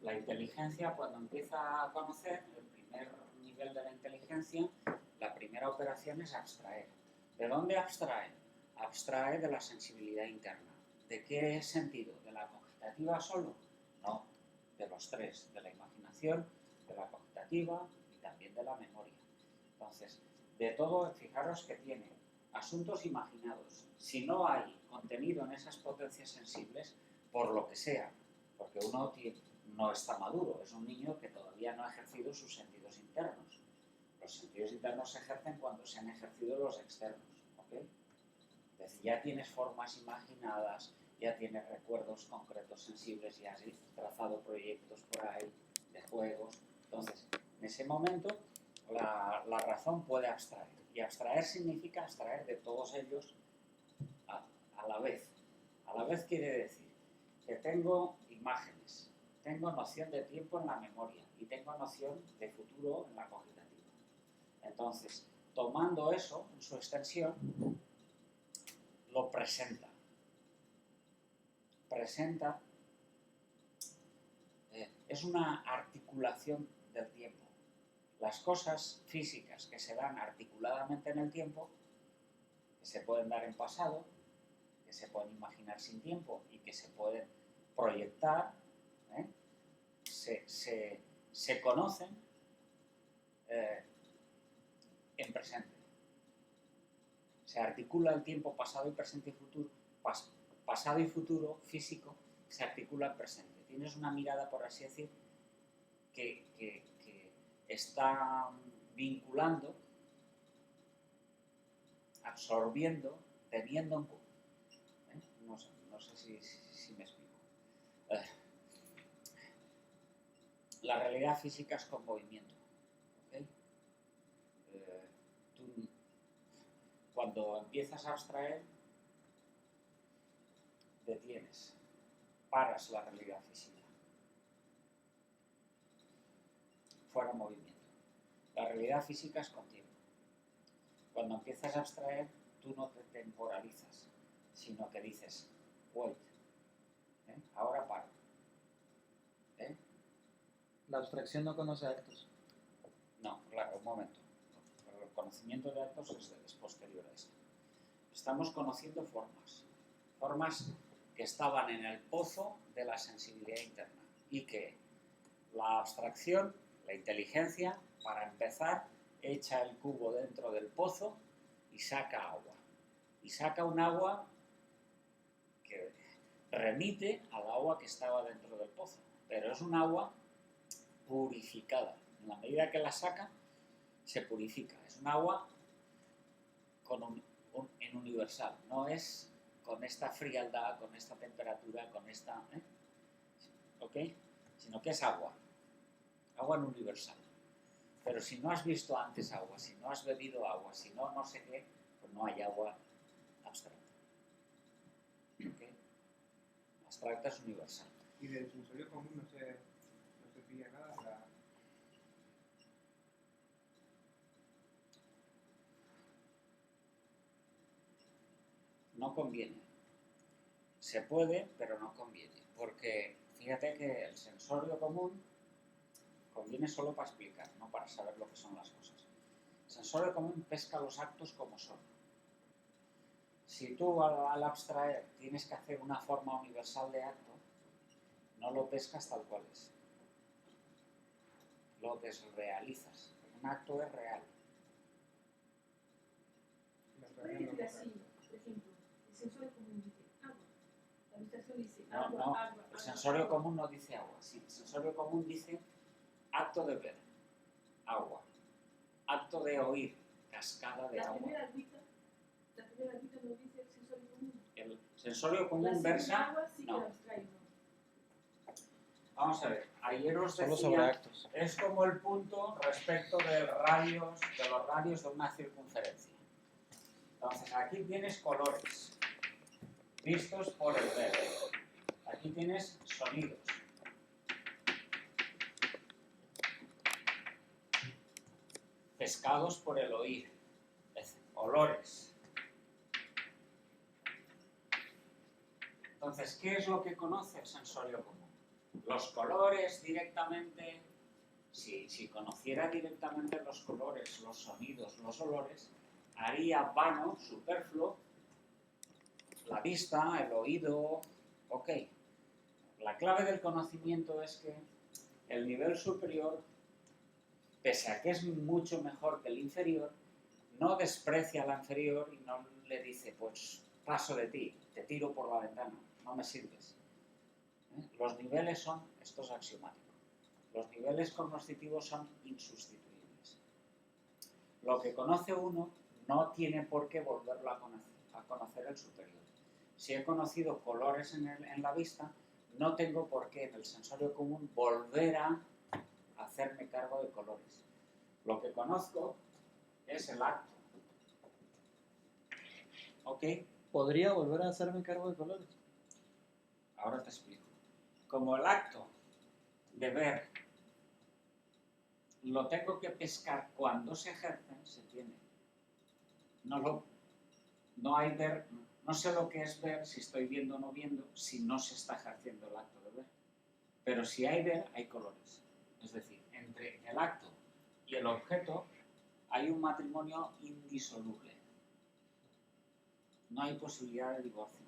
La inteligencia, cuando empieza a conocer, el primer nivel de la inteligencia, la primera operación es abstraer. ¿De dónde abstrae? Abstrae de la sensibilidad interna. ¿De qué sentido? ¿De la cogitativa solo? No, de los tres, de la imaginación, de la cogitativa y también de la memoria. Entonces, de todo, fijaros que tiene asuntos imaginados. Si no hay contenido en esas potencias sensibles, por lo que sea, porque uno no está maduro, es un niño que todavía no ha ejercido sus sentidos internos. Los sentidos internos se ejercen cuando se han ejercido los externos, ¿ok? Es decir, ya tienes formas imaginadas, ya tienes recuerdos concretos sensibles, ya has trazado proyectos por ahí de juegos. Entonces, en ese momento, la razón puede abstraer. Y abstraer significa abstraer de todos ellos a la vez. A la vez quiere decir que tengo imágenes, tengo noción de tiempo en la memoria y tengo noción de futuro en la cogitativa. Entonces, tomando eso en su extensión, lo presenta. Es una articulación del tiempo. Las cosas físicas que se dan articuladamente en el tiempo, que se pueden dar en pasado, que se pueden imaginar sin tiempo y que se pueden proyectar, se conocen en presente. Se articula el tiempo pasado y presente y futuro, pasado y futuro físico, se articula en presente. Tienes una mirada, por así decir, que está vinculando, absorbiendo, teniendo en cuenta. No sé si me explico. La realidad física es con movimiento. ¿Okay? Tú, cuando empiezas a abstraer, detienes, paras la realidad física. Fuera movimiento. La realidad física es con tiempo. Cuando empiezas a abstraer, tú no te temporalizas, sino que dices, wait, ahora paro. La abstracción no conoce actos. No, claro, un momento. El conocimiento de actos es posterior a esto. Estamos conociendo formas que estaban en el pozo de la sensibilidad interna y que la abstracción, la inteligencia, para empezar, echa el cubo dentro del pozo y saca agua. Y saca un agua que remite al agua que estaba dentro del pozo, pero es un agua purificada. En la medida que la saca, se purifica. Es un agua en universal, no es con esta frialdad, con esta temperatura, con esta... ¿ok? Sino que es agua en universal. Pero si no has visto antes agua, si no has bebido agua, si no sé qué, pues no hay agua abstracta. ¿Okay? Abstracta es universal. Y del sensorio común no se pilla nada. No conviene. Se puede, pero no conviene. Porque fíjate que el sensorio común conviene solo para explicar, no para saber lo que son las cosas. El sensorio común pesca los actos como son. Si tú al abstraer tienes que hacer una forma universal de acto, no lo pescas tal cual es. Lo desrealizas. Un acto es real. ¿Puede decir así, por ejemplo, el sensorio común dice agua? La abstracción dice agua, No, agua. el sensorio común no dice agua. Sí, el sensorio común dice acto de ver, agua. Acto de oír, cascada de agua. La primera agüita no dice el sensorio común. El sensorio común versa... Agua sí que no. la abstrae, ¿no? Vamos a ver, ayer os Solo decía, sobre actos. es como el punto respecto de los radios de una circunferencia. Entonces, aquí tienes colores, vistos por el ver. Aquí tienes sonidos. Pescados por el oír. Olores. Entonces, ¿qué es lo que conoce el sensorio común? Los colores directamente, si conociera directamente los colores, los sonidos, los olores, haría vano, superfluo, la vista, el oído, ok. La clave del conocimiento es que el nivel superior, pese a que es mucho mejor que el inferior, no desprecia al inferior y no le dice, pues paso de ti, te tiro por la ventana, no me sirves. Los niveles son, esto es axiomático, los niveles cognitivos son insustituibles. Lo que conoce uno no tiene por qué volverlo a conocer el superior. Si he conocido colores en la vista, no tengo por qué en el sensorio común volver a hacerme cargo de colores. Lo que conozco es el acto. ¿Ok? ¿Podría volver a hacerme cargo de colores? Ahora te explico. Como el acto de ver lo tengo que pescar cuando se ejerce, se tiene. No hay ver, no sé lo que es ver, si estoy viendo o no viendo, si no se está ejerciendo el acto de ver. Pero si hay ver, hay colores. Es decir, entre el acto y el objeto hay un matrimonio indisoluble. No hay posibilidad de divorcio.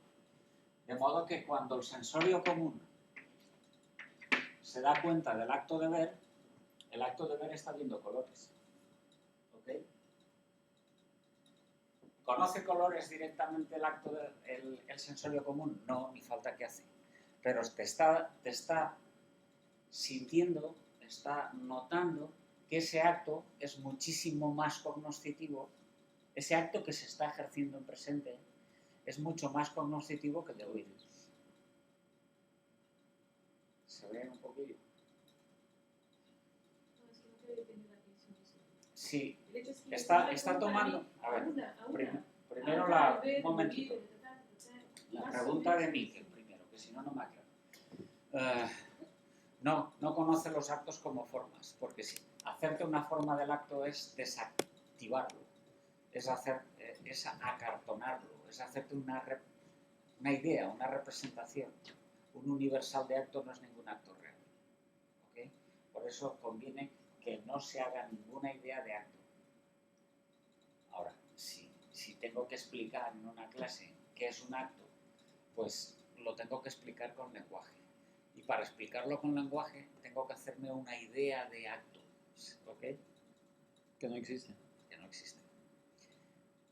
De modo que cuando el sensorio común se da cuenta del acto de ver, el acto de ver está viendo colores. ¿Ok? ¿Conoce colores directamente el sensorio común? No, ni falta que hace. Pero te está sintiendo, está notando que ese acto es muchísimo más cognoscitivo, ese acto que se está ejerciendo en presente es mucho más cognoscitivo que el de oír. ¿Se ve un poquillo? No, es que no creo que tenga la atención eso. Sí, El hecho es que está tomando... A ver, primero un momentito. La pregunta de Miquel primero, que si no, no me aclaro. No conoce los actos como formas, porque si hacerte una forma del acto es desactivarlo, es acartonarlo, es hacerte una idea, una representación. Un universal de acto no es ningún acto real. ¿Okay? Por eso conviene que no se haga ninguna idea de acto. Ahora, si tengo que explicar en una clase qué es un acto, pues lo tengo que explicar con lenguaje. Y para explicarlo con lenguaje tengo que hacerme una idea de acto. ¿Ok? Que no existe. Que no existe.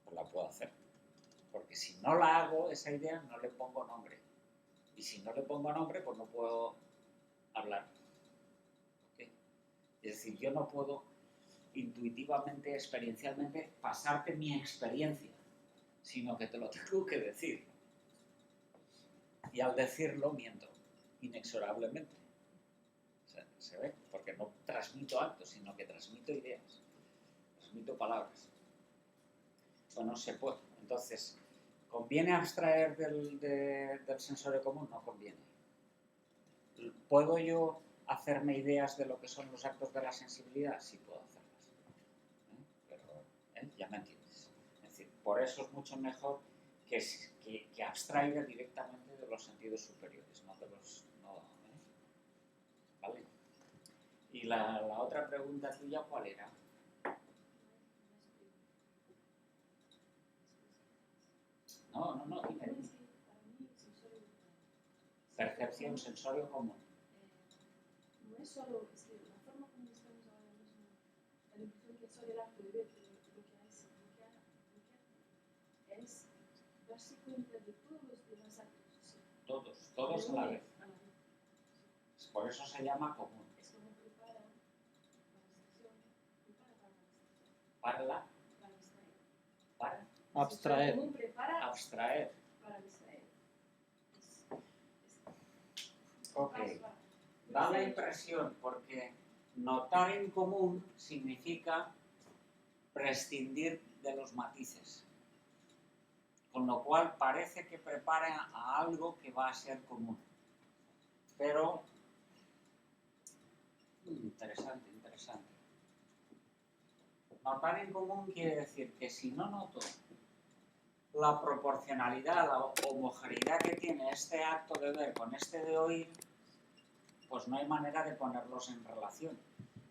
Pues la puedo hacer. Porque si no la hago, esa idea, no le pongo nombre. Y si no le pongo nombre, pues no puedo hablar. ¿Okay? Es decir, yo no puedo intuitivamente, experiencialmente, pasarte mi experiencia, sino que te lo tengo que decir. Y al decirlo, miento, inexorablemente. ¿Se ve? Porque no transmito actos, sino que transmito ideas, transmito palabras. Bueno, se puede. Entonces, ¿conviene abstraer del sensorio común? No conviene. ¿Puedo yo hacerme ideas de lo que son los actos de la sensibilidad? Sí puedo hacerlas. Pero, ya me entiendes. Es decir, por eso es mucho mejor que abstraiga directamente de los sentidos superiores, no de los... ¿Vale? Y la otra pregunta tuya, ¿cuál era? No, dime. Percepción, sensorio común. No es solo, es que la forma como estamos ahora mismo, la impresión que es solo el acto de ver, pero lo que hace es darse cuenta de todos los demás actos. ¿Sí? Todos a la vez. Por eso se llama común. Es como prepara para la estación, Para la... Para Abstraer. Común prepara abstraer. para distraer. Ok. Da la impresión, porque notar en común significa prescindir de los matices. Con lo cual parece que prepara a algo que va a ser común. Pero, interesante. Notar en común quiere decir que si no noto la proporcionalidad, la homogeneidad que tiene este acto de ver con este de oír, pues no hay manera de ponerlos en relación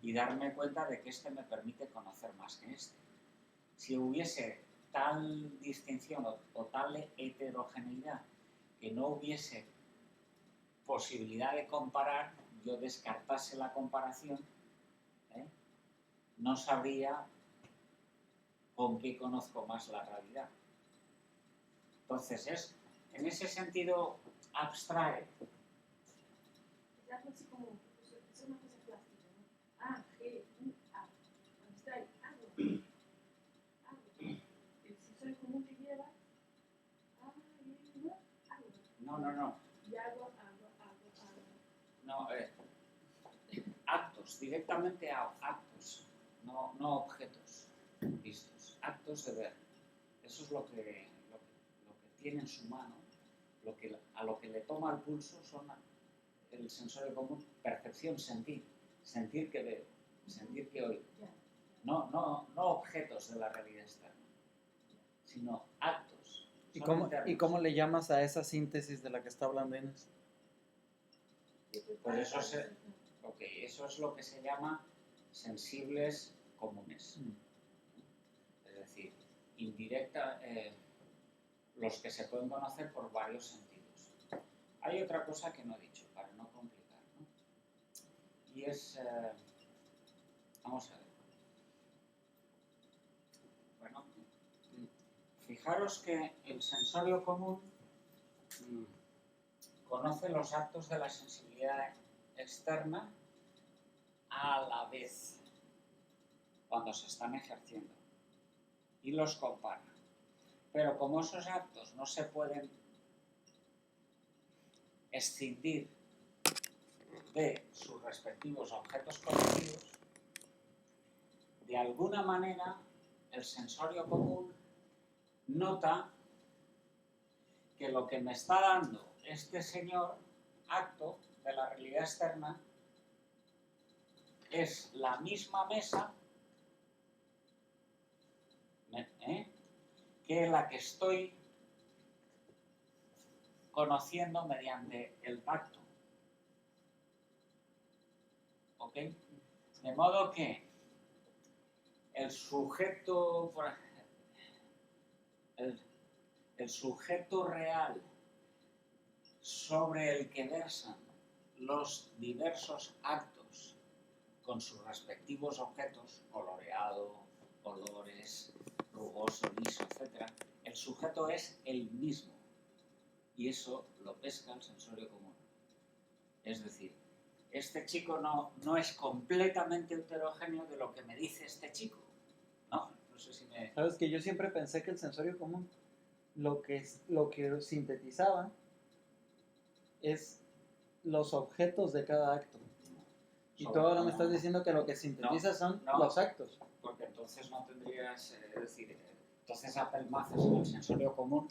y darme cuenta de que este me permite conocer más que este. Si hubiese tal distinción o tal heterogeneidad que no hubiese posibilidad de comparar, yo descartase la comparación, no sabría con qué conozco más la realidad. Entonces, en ese sentido, abstrae. Es algo así como, es una cosa plástica, ¿no? A, G, U, A. Abstrae, agua. Agua. El sensorio común que lleva A, Y, U, agua. No. Y agua. No, actos, directamente a actos, no objetos vistos, actos de ver. Eso es lo que tiene en su mano, a lo que le toma el pulso son el sensorio común, percepción, sentir que veo, sentir que oigo. No objetos de la realidad externa, sino actos. ¿Y cómo le llamas a esa síntesis de la que está hablando Inés? Pues eso es lo que se llama sensibles comunes. Es decir, los que se pueden conocer por varios sentidos. Hay otra cosa que no he dicho, para no complicar, ¿no? Y es... vamos a ver. Bueno, fijaros que el sensorio común conoce los actos de la sensibilidad externa a la vez, cuando se están ejerciendo, y los compara. Pero como esos actos no se pueden escindir de sus respectivos objetos cognitivos, de alguna manera el sensorio común nota que lo que me está dando este señor acto de la realidad externa es la misma mesa que la que estoy conociendo mediante el tacto. ¿Ok? De modo que el sujeto real sobre el que versan los diversos actos con sus respectivos objetos, coloreado, colores, rugoso, liso, etc., el sujeto es el mismo. Y eso lo pesca el sensorio común. Es decir, este chico no es completamente heterogéneo de lo que me dice este chico. No sé si me... Sabes que yo siempre pensé que el sensorio común lo que sintetizaba es los objetos de cada acto. Y tú ahora me estás diciendo que lo que sintetiza son los actos. Porque entonces no tendrías, es decir, entonces apelmazas en el sensorio común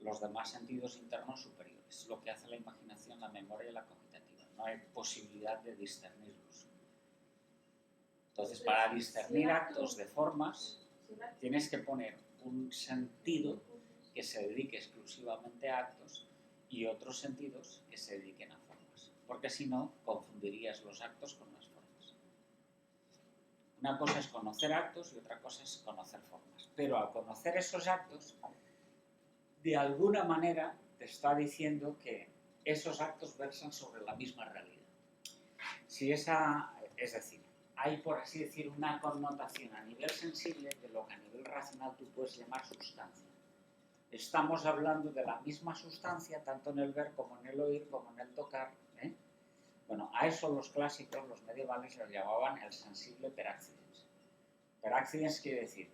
los demás sentidos internos superiores, lo que hace la imaginación, la memoria y la cognitiva. No hay posibilidad de discernirlos. Entonces, para discernir actos de formas, tienes que poner un sentido que se dedique exclusivamente a actos y otros sentidos que se dediquen a formas. Porque si no, confundirías los actos con las formas. Una cosa es conocer actos y otra cosa es conocer formas. Pero al conocer esos actos, de alguna manera te está diciendo que esos actos versan sobre la misma realidad. Es decir, hay, por así decir, una connotación a nivel sensible de lo que a nivel racional tú puedes llamar sustancia. Estamos hablando de la misma sustancia, tanto en el ver como en el oír, como en el tocar. Bueno, a eso los clásicos, los medievales, lo llamaban el sensible per accidens. Per accidens quiere decir,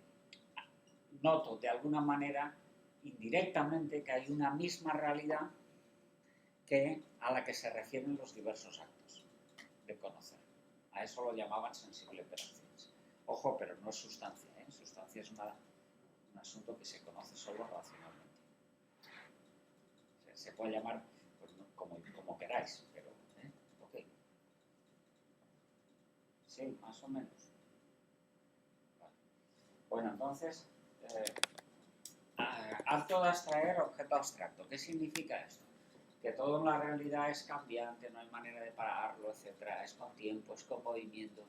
noto de alguna manera, indirectamente, que hay una misma realidad a la que se refieren los diversos actos de conocer. A eso lo llamaban sensible per accidens. Ojo, pero no es sustancia, ¿eh? Sustancia es un asunto que se conoce solo racionalmente. Se puede llamar pues, como queráis, pero ok. Sí, más o menos. Vale. Bueno, entonces, acto de abstraer, objeto abstracto. ¿Qué significa esto? que todo en la realidad es cambiante, no hay manera de pararlo, etc. Es con tiempo, es con movimiento.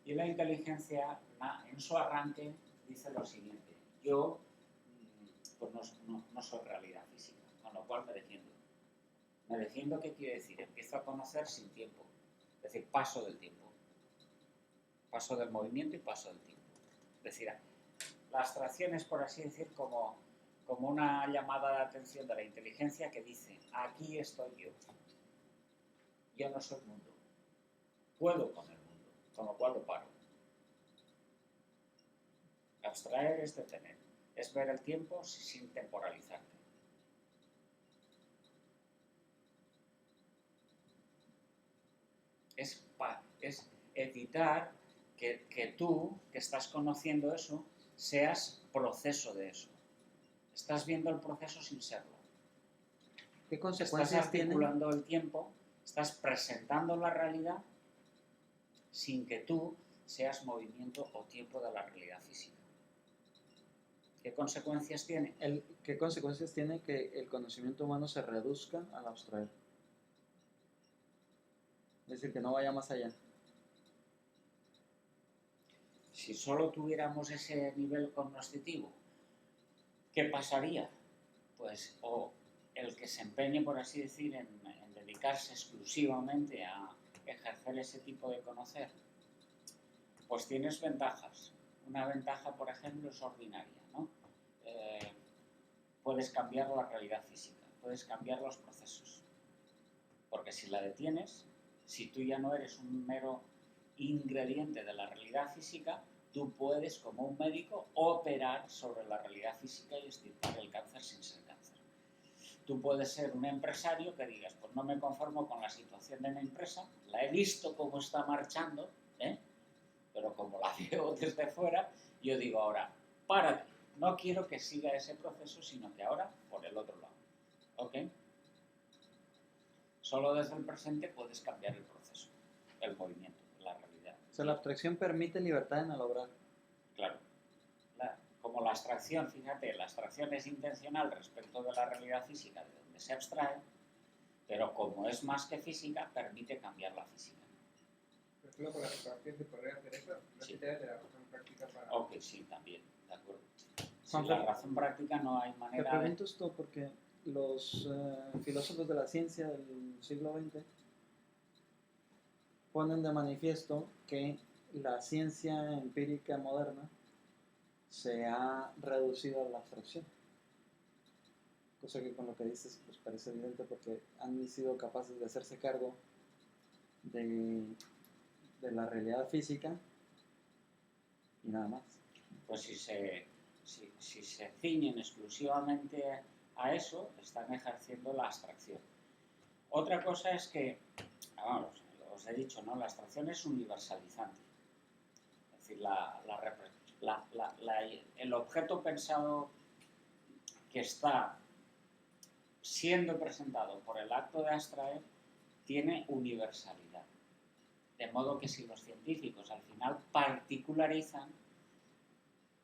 Y la inteligencia, en su arranque, dice lo siguiente: yo pues no soy realidad física, con lo cual me defiendo. Me defiendo, ¿qué quiere decir? Empiezo a conocer sin tiempo, es decir, paso del tiempo. Paso del movimiento y paso del tiempo. Es decir, la abstracción es, por así decir, como una llamada de atención de la inteligencia que dice: aquí estoy yo. Yo no soy mundo. Puedo con el mundo, con lo cual lo paro. Abstraer es detener, es ver el tiempo sin temporalizarte. Es evitar que tú, que estás conociendo eso, seas proceso de eso. Estás viendo el proceso sin serlo. ¿Qué Estás consecuencias tiene? articulando el tiempo, estás presentando la realidad sin que tú seas movimiento o tiempo de la realidad física. ¿Qué consecuencias tiene? ¿Qué consecuencias tiene que el conocimiento humano se reduzca al abstraer? Es decir, que no vaya más allá. Si solo tuviéramos ese nivel cognoscitivo, ¿qué pasaría? Pues o el que se empeñe, por así decir, en dedicarse exclusivamente a ejercer ese tipo de conocer, pues tienes ventajas. Una ventaja, por ejemplo, es ordinaria, ¿no? Puedes cambiar la realidad física, puedes cambiar los procesos. Porque si la detienes, si tú ya no eres un mero ingrediente de la realidad física, tú puedes, como un médico, operar sobre la realidad física y extirpar el cáncer sin ser cáncer. Tú puedes ser un empresario que digas: pues no me conformo con la situación de mi empresa, la he visto cómo está marchando, pero como la veo desde fuera, yo digo ahora: párate, no quiero que siga ese proceso, sino que ahora por el otro lado. ¿Ok? Solo desde el presente puedes cambiar el proceso, el movimiento, la realidad. O sea, la abstracción permite libertad en el obrar. Claro. Como la abstracción, fíjate, la abstracción es intencional respecto de la realidad física de donde se abstrae, pero como es más que física, permite cambiar la física. Pero solo con la abstracción se podría hacer eso, no Sí. se te da de la razón práctica para... Ok, sí, también, de acuerdo. Sin Juanfer, la razón práctica no hay Te manera de... pregunto esto porque los filósofos de la ciencia del siglo XX ponen de manifiesto que la ciencia empírica moderna se ha reducido a la abstracción. Cosa que con lo que dices pues parece evidente, porque han sido capaces de hacerse cargo de la realidad física y nada más. Pues si se ciñen exclusivamente a eso, están ejerciendo la abstracción. Otra cosa es que, vamos, os he dicho, ¿no? La abstracción es universalizante. Es decir, el objeto pensado que está siendo presentado por el acto de abstraer tiene universalidad. De modo que si los científicos al final particularizan,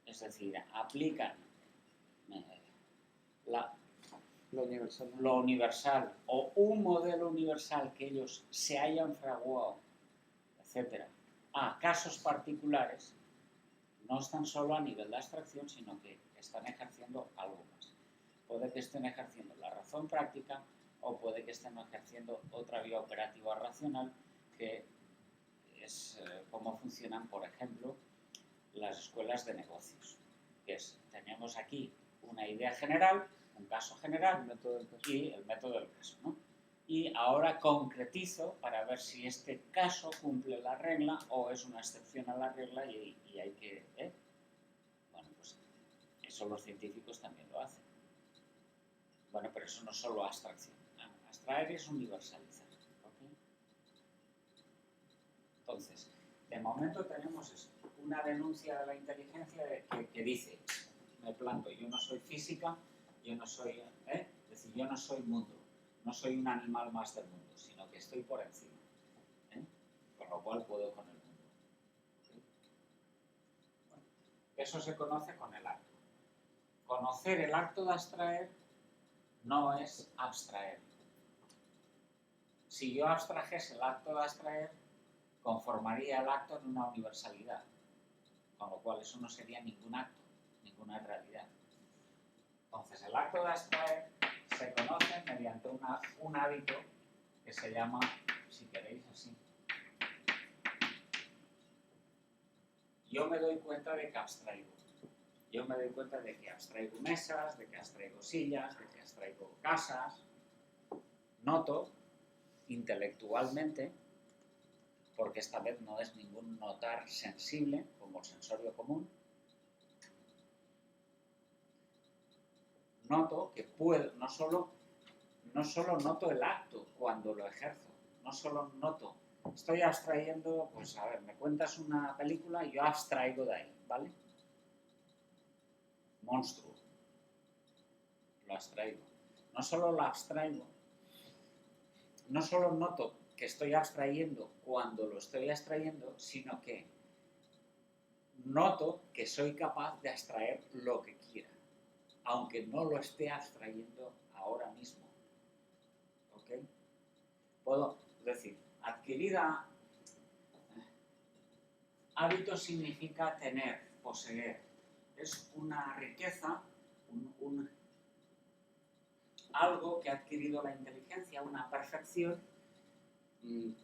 es decir, aplican Lo universal. o un modelo universal que ellos se hayan fraguado, etc., a casos particulares, no están solo a nivel de abstracción, sino que están ejerciendo algo más. Puede que estén ejerciendo la razón práctica o puede que estén ejerciendo otra vía operativa racional, que es cómo funcionan, por ejemplo, las escuelas de negocios. Que es, tenemos aquí una idea general, un caso general y el método del caso, ¿no? Y ahora concretizo para ver si este caso cumple la regla o es una excepción a la regla y hay que... Bueno, pues eso los científicos también lo hacen. Bueno, pero eso no es solo abstracción. Abstraer es universalizar. ¿Okay? Entonces, de momento tenemos eso, una denuncia de la inteligencia que dice: me planto, yo no soy física, yo no soy, es decir, yo no soy mundo, no soy un animal más del mundo, sino que estoy por encima, con lo cual puedo con el mundo. ¿Okay? Bueno, eso se conoce con el acto. Conocer el acto de abstraer no es abstraer. Si yo abstrajese el acto de abstraer, conformaría el acto en una universalidad, con lo cual eso no sería ningún acto, ninguna realidad. Entonces, el acto de abstraer se conoce mediante un hábito que se llama, si queréis así, yo me doy cuenta de que abstraigo. Yo me doy cuenta de que abstraigo mesas, de que abstraigo sillas, de que abstraigo casas. Noto intelectualmente, porque esta vez no es ningún notar sensible, como el sensorio común. Noto que puedo, no solo noto el acto cuando lo ejerzo, no solo noto, estoy abstrayendo, pues a ver, me cuentas una película y yo abstraigo de ahí, ¿vale? Monstruo, lo abstraigo. No solo lo abstraigo, no solo noto que estoy abstrayendo cuando lo estoy abstrayendo, sino que noto que soy capaz de abstraer lo que quiera, aunque no lo esté abstrayendo ahora mismo. ¿Ok? Puedo decir, adquirida, hábito significa tener, poseer. Es una riqueza, algo que ha adquirido la inteligencia, una perfección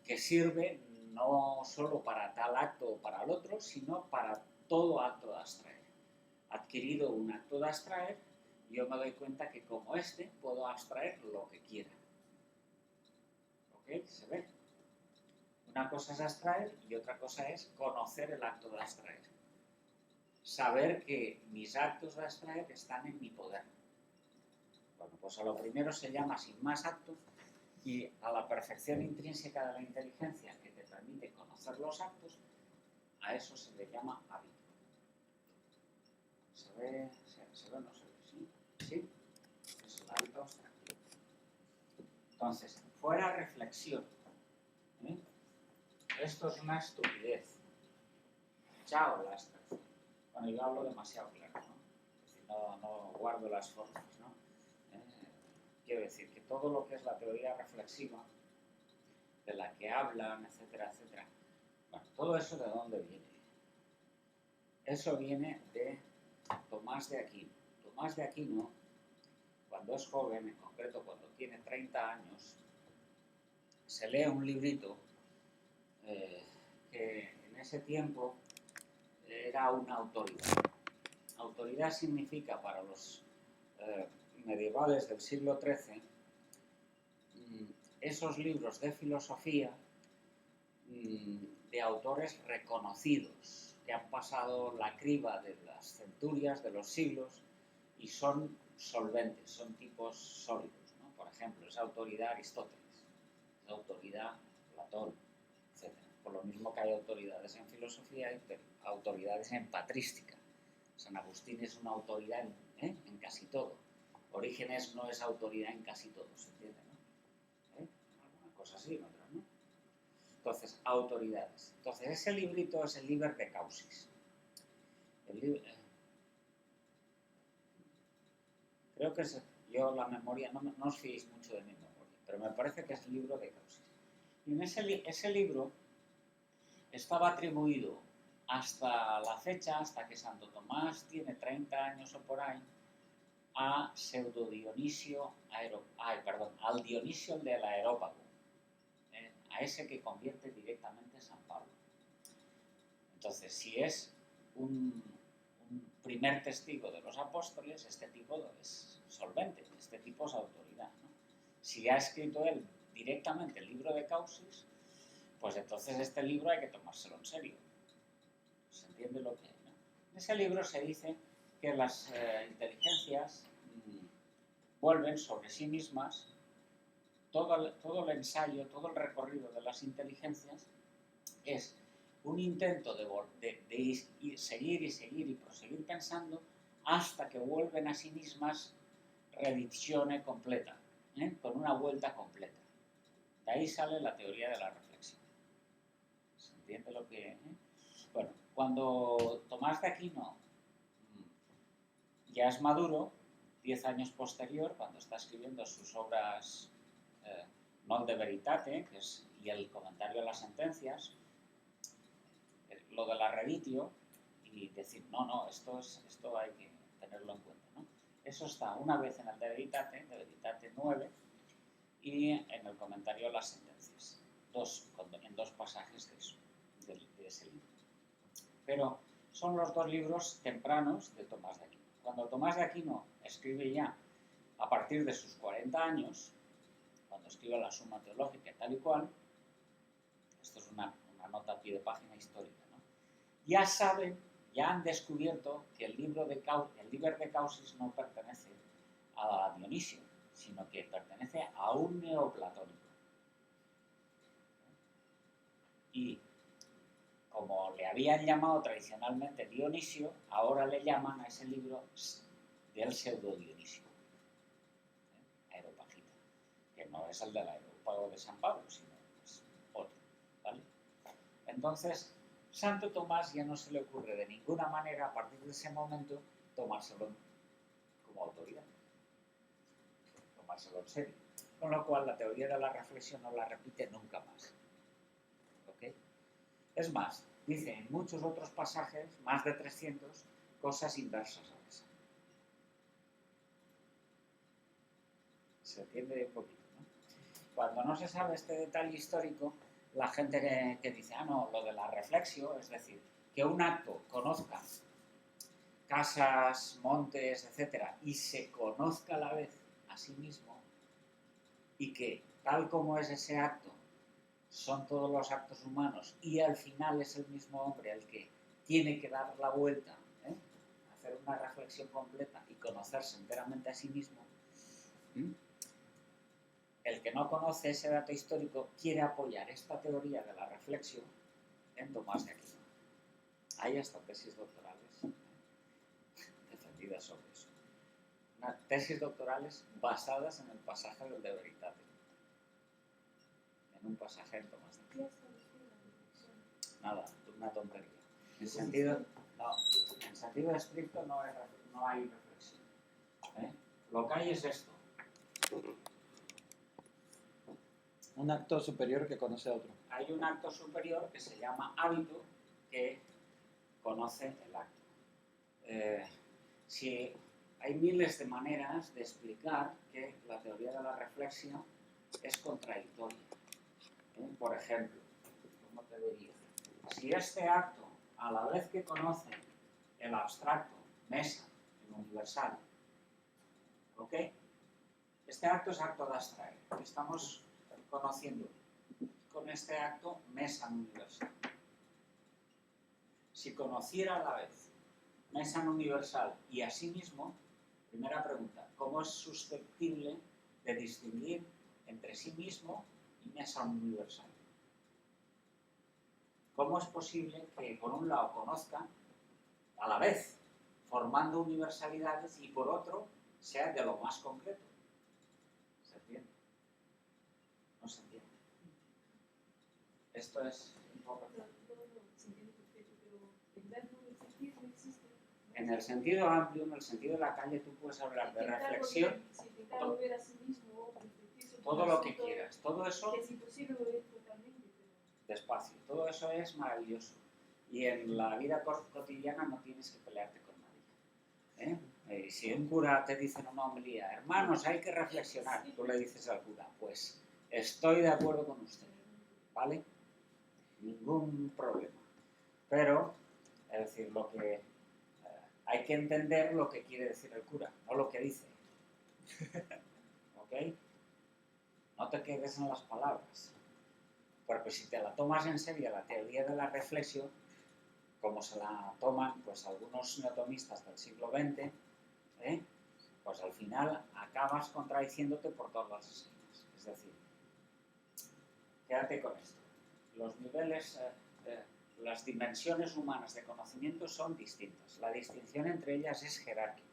que sirve no solo para tal acto o para el otro, sino para todo acto de abstraer. Adquirido un acto de abstraer, yo me doy cuenta que como este puedo abstraer lo que quiera. ¿Ok? ¿Se ve? Una cosa es abstraer y otra cosa es conocer el acto de abstraer. Saber que mis actos de abstraer están en mi poder. Bueno, pues a lo primero se llama sin más acto y a la perfección intrínseca de la inteligencia que te permite conocer los actos, a eso se le llama hábito. ¿Se ve? ¿Se ve o no se ve? ¿Sí? ¿Sí? Es el hábito abstractivo. Entonces, fuera reflexión. ¿Eh? Esto es una estupidez. Chao la abstracción. Bueno, yo hablo demasiado claro, ¿no? Es decir, no guardo las formas, ¿no? Quiero decir que todo lo que es la teoría reflexiva, de la que hablan, etcétera, etcétera, bueno, todo eso ¿de dónde viene? Eso viene de Tomás de Aquino. Tomás de Aquino, cuando es joven, en concreto cuando tiene 30 años, se lee un librito que en ese tiempo era una autoridad. Autoridad significa para los medievales del siglo XIII esos libros de filosofía de autores reconocidos que han pasado la criba de las centurias, de los siglos y son solventes, son tipos sólidos, ¿no? Por ejemplo, esa autoridad Aristóteles, esa autoridad Platón, etc. Por lo mismo que hay autoridades en filosofía, hay autoridades en patrística. San Agustín es una autoridad en casi todo. Orígenes no es autoridad en casi todo, ¿se entiende? ¿No? Alguna cosa así, otras no. Entonces, autoridades. Entonces, ese librito es el Liber de Causis. Creo que es, yo la memoria, no os fiéis mucho de mi memoria, pero me parece que es el libro de Causis. Y en ese libro estaba atribuido hasta la fecha, hasta que Santo Tomás tiene 30 años o por ahí, a Pseudo Dionisio, al Dionisio del Areópago, a ese que convierte directamente San Pablo. Entonces, si es un primer testigo de los apóstoles, este tipo es solvente, este tipo es autoridad, ¿no? Si ha escrito él directamente el libro de Causis, pues entonces este libro hay que tomárselo en serio. ¿Se entiende lo que hay, no? En ese libro se dice que las inteligencias vuelven sobre sí mismas, todo el ensayo, todo el recorrido de las inteligencias es un intento de seguir y proseguir pensando hasta que vuelven a sí mismas redictione completa, con una vuelta completa. De ahí sale la teoría de la reflexión. ¿Se entiende lo que...? Bueno, cuando Tomás de Aquino ya es maduro, 10 años posterior, cuando está escribiendo sus obras non de veritate, y el comentario a las sentencias, lo de la reditio, y decir, no, esto hay que tenerlo en cuenta, ¿no? Eso está una vez en el de veritate 9, y en el comentario a las sentencias, en dos pasajes de ese libro. Pero son los dos libros tempranos de Tomás de Aquino. Cuando Tomás de Aquino escribe ya a partir de sus 40 años, cuando escribe la Suma Teológica tal y cual, esto es una nota a pie de página histórica, ¿no? Ya han descubierto que el Liber de Causis no pertenece a Dionisio, sino que pertenece a un neoplatónico. Y como le habían llamado tradicionalmente Dionisio, ahora le llaman a ese libro del pseudo Dionisio, Areopagita, que no es el del Areópago de San Pablo, sino es otro, ¿vale? Entonces, Santo Tomás ya no se le ocurre de ninguna manera, a partir de ese momento, tomárselo como autoridad, tomárselo en serio. Con lo cual, la teoría de la reflexión no la repite nunca más. ¿Ok? Es más, dice en muchos otros pasajes, más de 300, cosas inversas a esa. Se entiende un poquito, ¿no? Cuando no se sabe este detalle histórico, la gente que dice, no, lo de la reflexión, es decir, que un acto conozca casas, montes, etcétera, y se conozca a la vez a sí mismo, y que tal como es ese acto, son todos los actos humanos, y al final es el mismo hombre el que tiene que dar la vuelta, hacer una reflexión completa y conocerse enteramente a sí mismo. El que no conoce ese dato histórico quiere apoyar esta teoría de la reflexión en Tomás de Aquino. Hay hasta tesis doctorales defendidas sobre eso. Unas tesis doctorales basadas en el pasaje del De Veritate. En un pasaje en Tomás de Aquino. Nada, una tontería. En sentido estricto no hay reflexión. Lo que hay es esto. Un acto superior que conoce a otro. Hay un acto superior que se llama hábito, que conoce el acto. Si hay miles de maneras de explicar que la teoría de la reflexión es contradictoria. Por ejemplo, ¿cómo te diría? Si este acto, a la vez que conoce el abstracto, mesa, el universal, ¿ok? Este acto es acto de abstraer. Estamos conociendo con este acto mesa universal. Si conociera a la vez mesa universal y a sí mismo, primera pregunta, ¿cómo es susceptible de distinguir entre sí mismo y mesa universal? ¿Cómo es posible que por un lado conozca a la vez formando universalidades y por otro sea de lo más concreto? ¿Se entiende? No se entiende. Esto es un poco... En el sentido amplio, en el sentido de la calle, tú puedes hablar de reflexión, todo lo que quieras, todo eso, despacio, todo eso es maravilloso. Y en la vida cotidiana no tienes que pelearte con nadie. Si un cura te dice en una homilía, hermanos, hay que reflexionar, tú le dices al cura, pues estoy de acuerdo con usted, ¿vale? Ningún problema. Pero, es decir, hay que entender lo que quiere decir el cura, no lo que dice. ¿Ok? No te quedes en las palabras. Porque si te la tomas en serio la teoría de la reflexión, como se la toman pues algunos neotomistas del siglo XX, pues al final acabas contradiciéndote por todas las esquinas. Es decir, quédate con esto. Los niveles, las dimensiones humanas de conocimiento son distintas. La distinción entre ellas es jerárquica.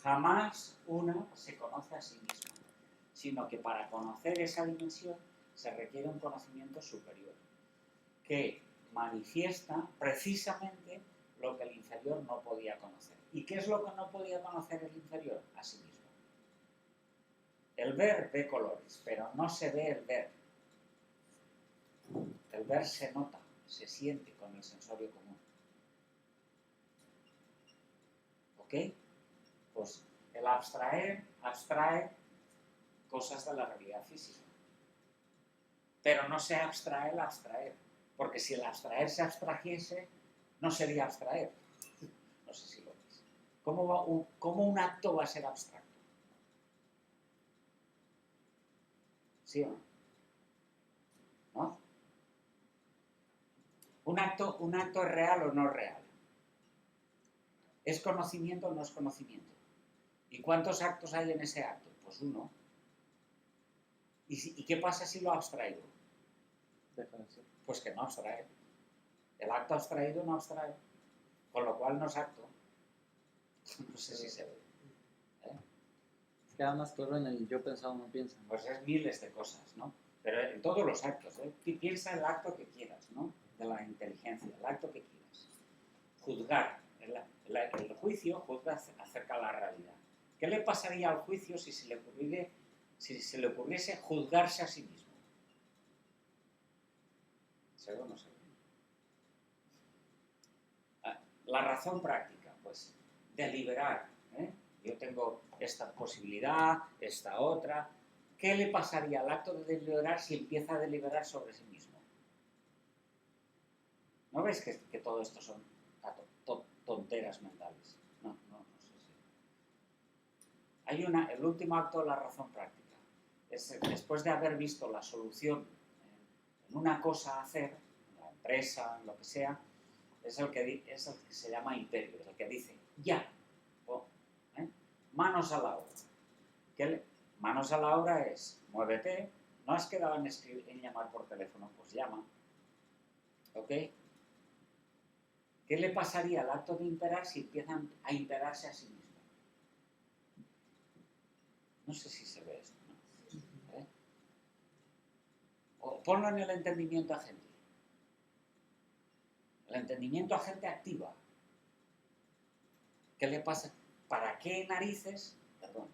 Jamás una se conoce a sí misma, sino que para conocer esa dimensión se requiere un conocimiento superior, que manifiesta precisamente lo que el inferior no podía conocer. ¿Y qué es lo que no podía conocer el inferior? A sí mismo. El ver ve colores, pero no se ve el ver. El ver se nota, se siente con el sensorio común. ¿Ok? Pues el abstraer abstrae cosas de la realidad física. Pero no se abstrae el abstraer. Porque si el abstraer se abstrajese, no sería abstraer. No sé si lo veis. ¿Cómo un acto va a ser abstracto? ¿Sí o no? ¿No? ¿Un acto es real o no es real? ¿Es conocimiento o no es conocimiento? ¿Y cuántos actos hay en ese acto? Pues uno. ¿Y qué pasa si lo abstraigo? Definición. Pues que no abstrae. El acto abstraído no abstrae. Con lo cual no es acto. No sé si se ve. Queda más claro en el yo pensado no piensa. Pues es miles de cosas, ¿no? Pero en todos los actos, ¿eh? Piensa el acto que quieras, ¿no? De la inteligencia, el acto que quieras. Juzgar. El juicio juzga acerca de la realidad. ¿Qué le pasaría al juicio si se le ocurriese juzgarse a sí mismo? ¿Se ve o no se ve? La razón práctica, pues, deliberar. Yo tengo esta posibilidad, esta otra. ¿Qué le pasaría al acto de deliberar si empieza a deliberar sobre sí mismo? ¿No ves que todo esto son tonteras mentales? No sé si. Hay el último acto de la razón práctica. Es después de haber visto la solución en una cosa a hacer, en la empresa, en lo que sea, es el que se llama imperio, el que dice, ya, manos a la obra. Manos a la obra es, muévete, no has quedado en llamar por teléfono, pues llama. ¿Ok? ¿Qué le pasaría al acto de imperar si empiezan a imperarse a sí mismo? No sé si se ve esto, ¿no? O ponlo en el entendimiento agente. El entendimiento agente activa. ¿Qué le pasa? ¿Para qué narices? Perdón.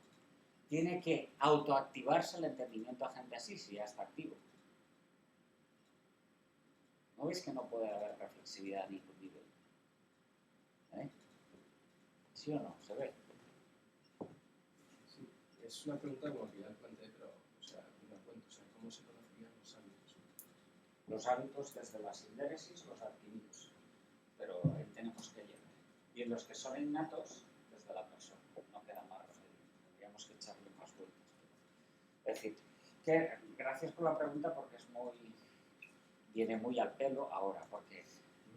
Tiene que autoactivarse el entendimiento agente así, si ya está activo. ¿No veis que no puede haber reflexividad ni nivel? ¿Sí o no? ¿Se ve? Sí, es una pregunta como que ya planteé, pero, o sea, me cuento, o sea, ¿cómo se conocerían los hábitos? Los hábitos desde la sindéresis, los adquiridos. Pero ahí tenemos que llegar. Y en los que son innatos, desde la persona. No queda más remedio. Tendríamos que echarle más vueltas. Es decir, que gracias por la pregunta porque viene muy al pelo ahora, porque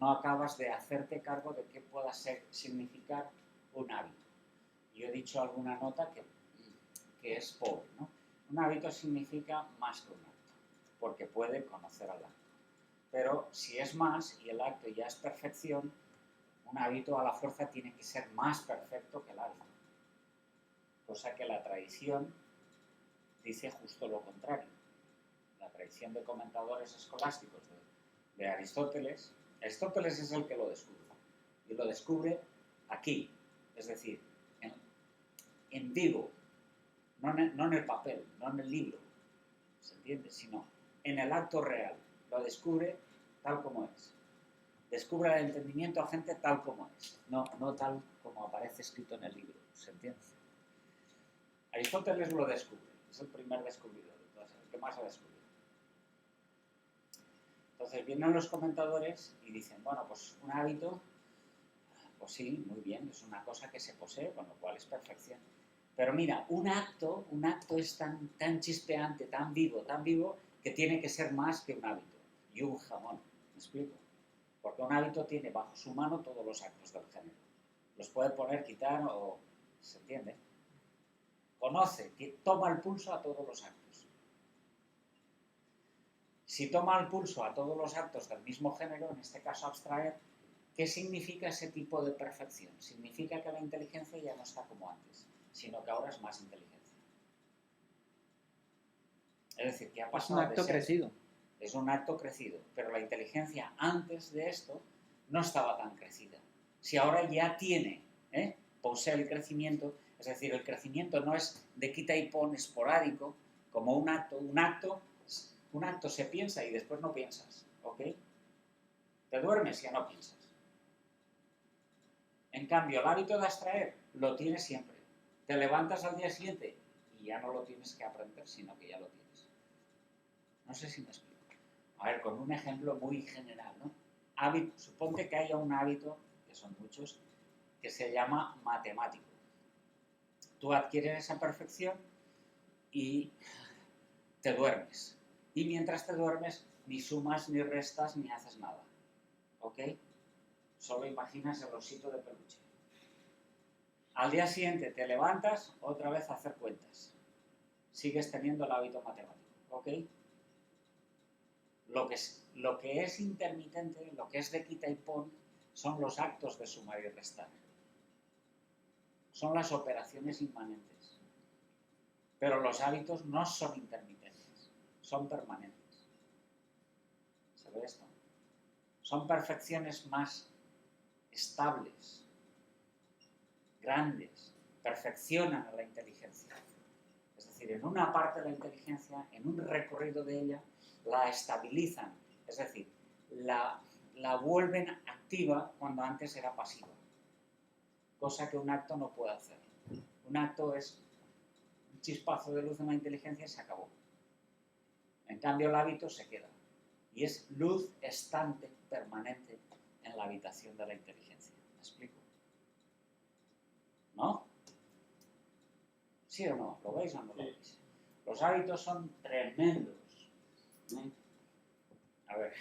no acabas de hacerte cargo de qué pueda significar un hábito. Yo he dicho alguna nota que es pobre, ¿no? Un hábito significa más que un acto, porque puede conocer al acto. Pero si es más y el acto ya es perfección, un hábito a la fuerza tiene que ser más perfecto que el hábito. Cosa que la tradición dice justo lo contrario. La tradición de comentadores escolásticos de Aristóteles es el que lo descubre. Y lo descubre aquí, es decir, en vivo, no en el papel, no en el libro, ¿se entiende? Sino en el acto real. Lo descubre tal como es. Descubre el entendimiento agente tal como es, no tal como aparece escrito en el libro, ¿se entiende? Aristóteles lo descubre, es el primer descubridor, entonces, el que más ha descubierto. Entonces vienen los comentadores y dicen, bueno, pues un hábito, pues sí, muy bien, es una cosa que se posee, con lo cual es perfección. Pero mira, un acto es tan chispeante, tan vivo, que tiene que ser más que un hábito. Y un jamón, ¿me explico? Porque un hábito tiene bajo su mano todos los actos del género. Los puede poner, quitar o... ¿Se entiende? Conoce, toma el pulso a todos los actos. Si toma el pulso a todos los actos del mismo género, en este caso abstraer, ¿qué significa ese tipo de perfección? Significa que la inteligencia ya no está como antes, sino que ahora es más inteligencia. Es decir, que ha pasado Es un acto crecido. Es un acto crecido, pero la inteligencia antes de esto no estaba tan crecida. Si ahora ya posee el crecimiento, Es decir, el crecimiento no es de quita y pon esporádico, como un acto. Un acto se piensa y después no piensas, ¿ok? Te duermes y ya no piensas. En cambio, el hábito de abstraer lo tienes siempre. Te levantas al día siguiente y ya no lo tienes que aprender, sino que ya lo tienes. No sé si me explico. A ver, con un ejemplo muy general, ¿no? Suponte que haya un hábito, que son muchos, que se llama matemático. Tú adquieres esa perfección y te duermes. Y mientras te duermes, ni sumas, ni restas, ni haces nada. ¿Ok? Solo imaginas el osito de peluche. Al día siguiente te levantas, otra vez a hacer cuentas. Sigues teniendo el hábito matemático. ¿Ok? Lo que es intermitente, lo que es de quita y pon, son los actos de sumar y restar. Son las operaciones inmanentes. Pero los hábitos no son intermitentes, son permanentes. ¿Se ve esto? Son perfecciones más estables, grandes, perfeccionan a la inteligencia. Es decir, en una parte de la inteligencia, en un recorrido de ella, la estabilizan, es decir, la vuelven activa cuando antes era pasiva, cosa que un acto no puede hacer. Un acto es un chispazo de luz en la inteligencia y se acabó. En cambio, el hábito se queda y es luz estante, permanente en la habitación de la inteligencia. ¿Me explico? ¿No? ¿Sí o no? ¿Lo veis o no lo veis? Los hábitos son tremendos. ¿Eh? A ver,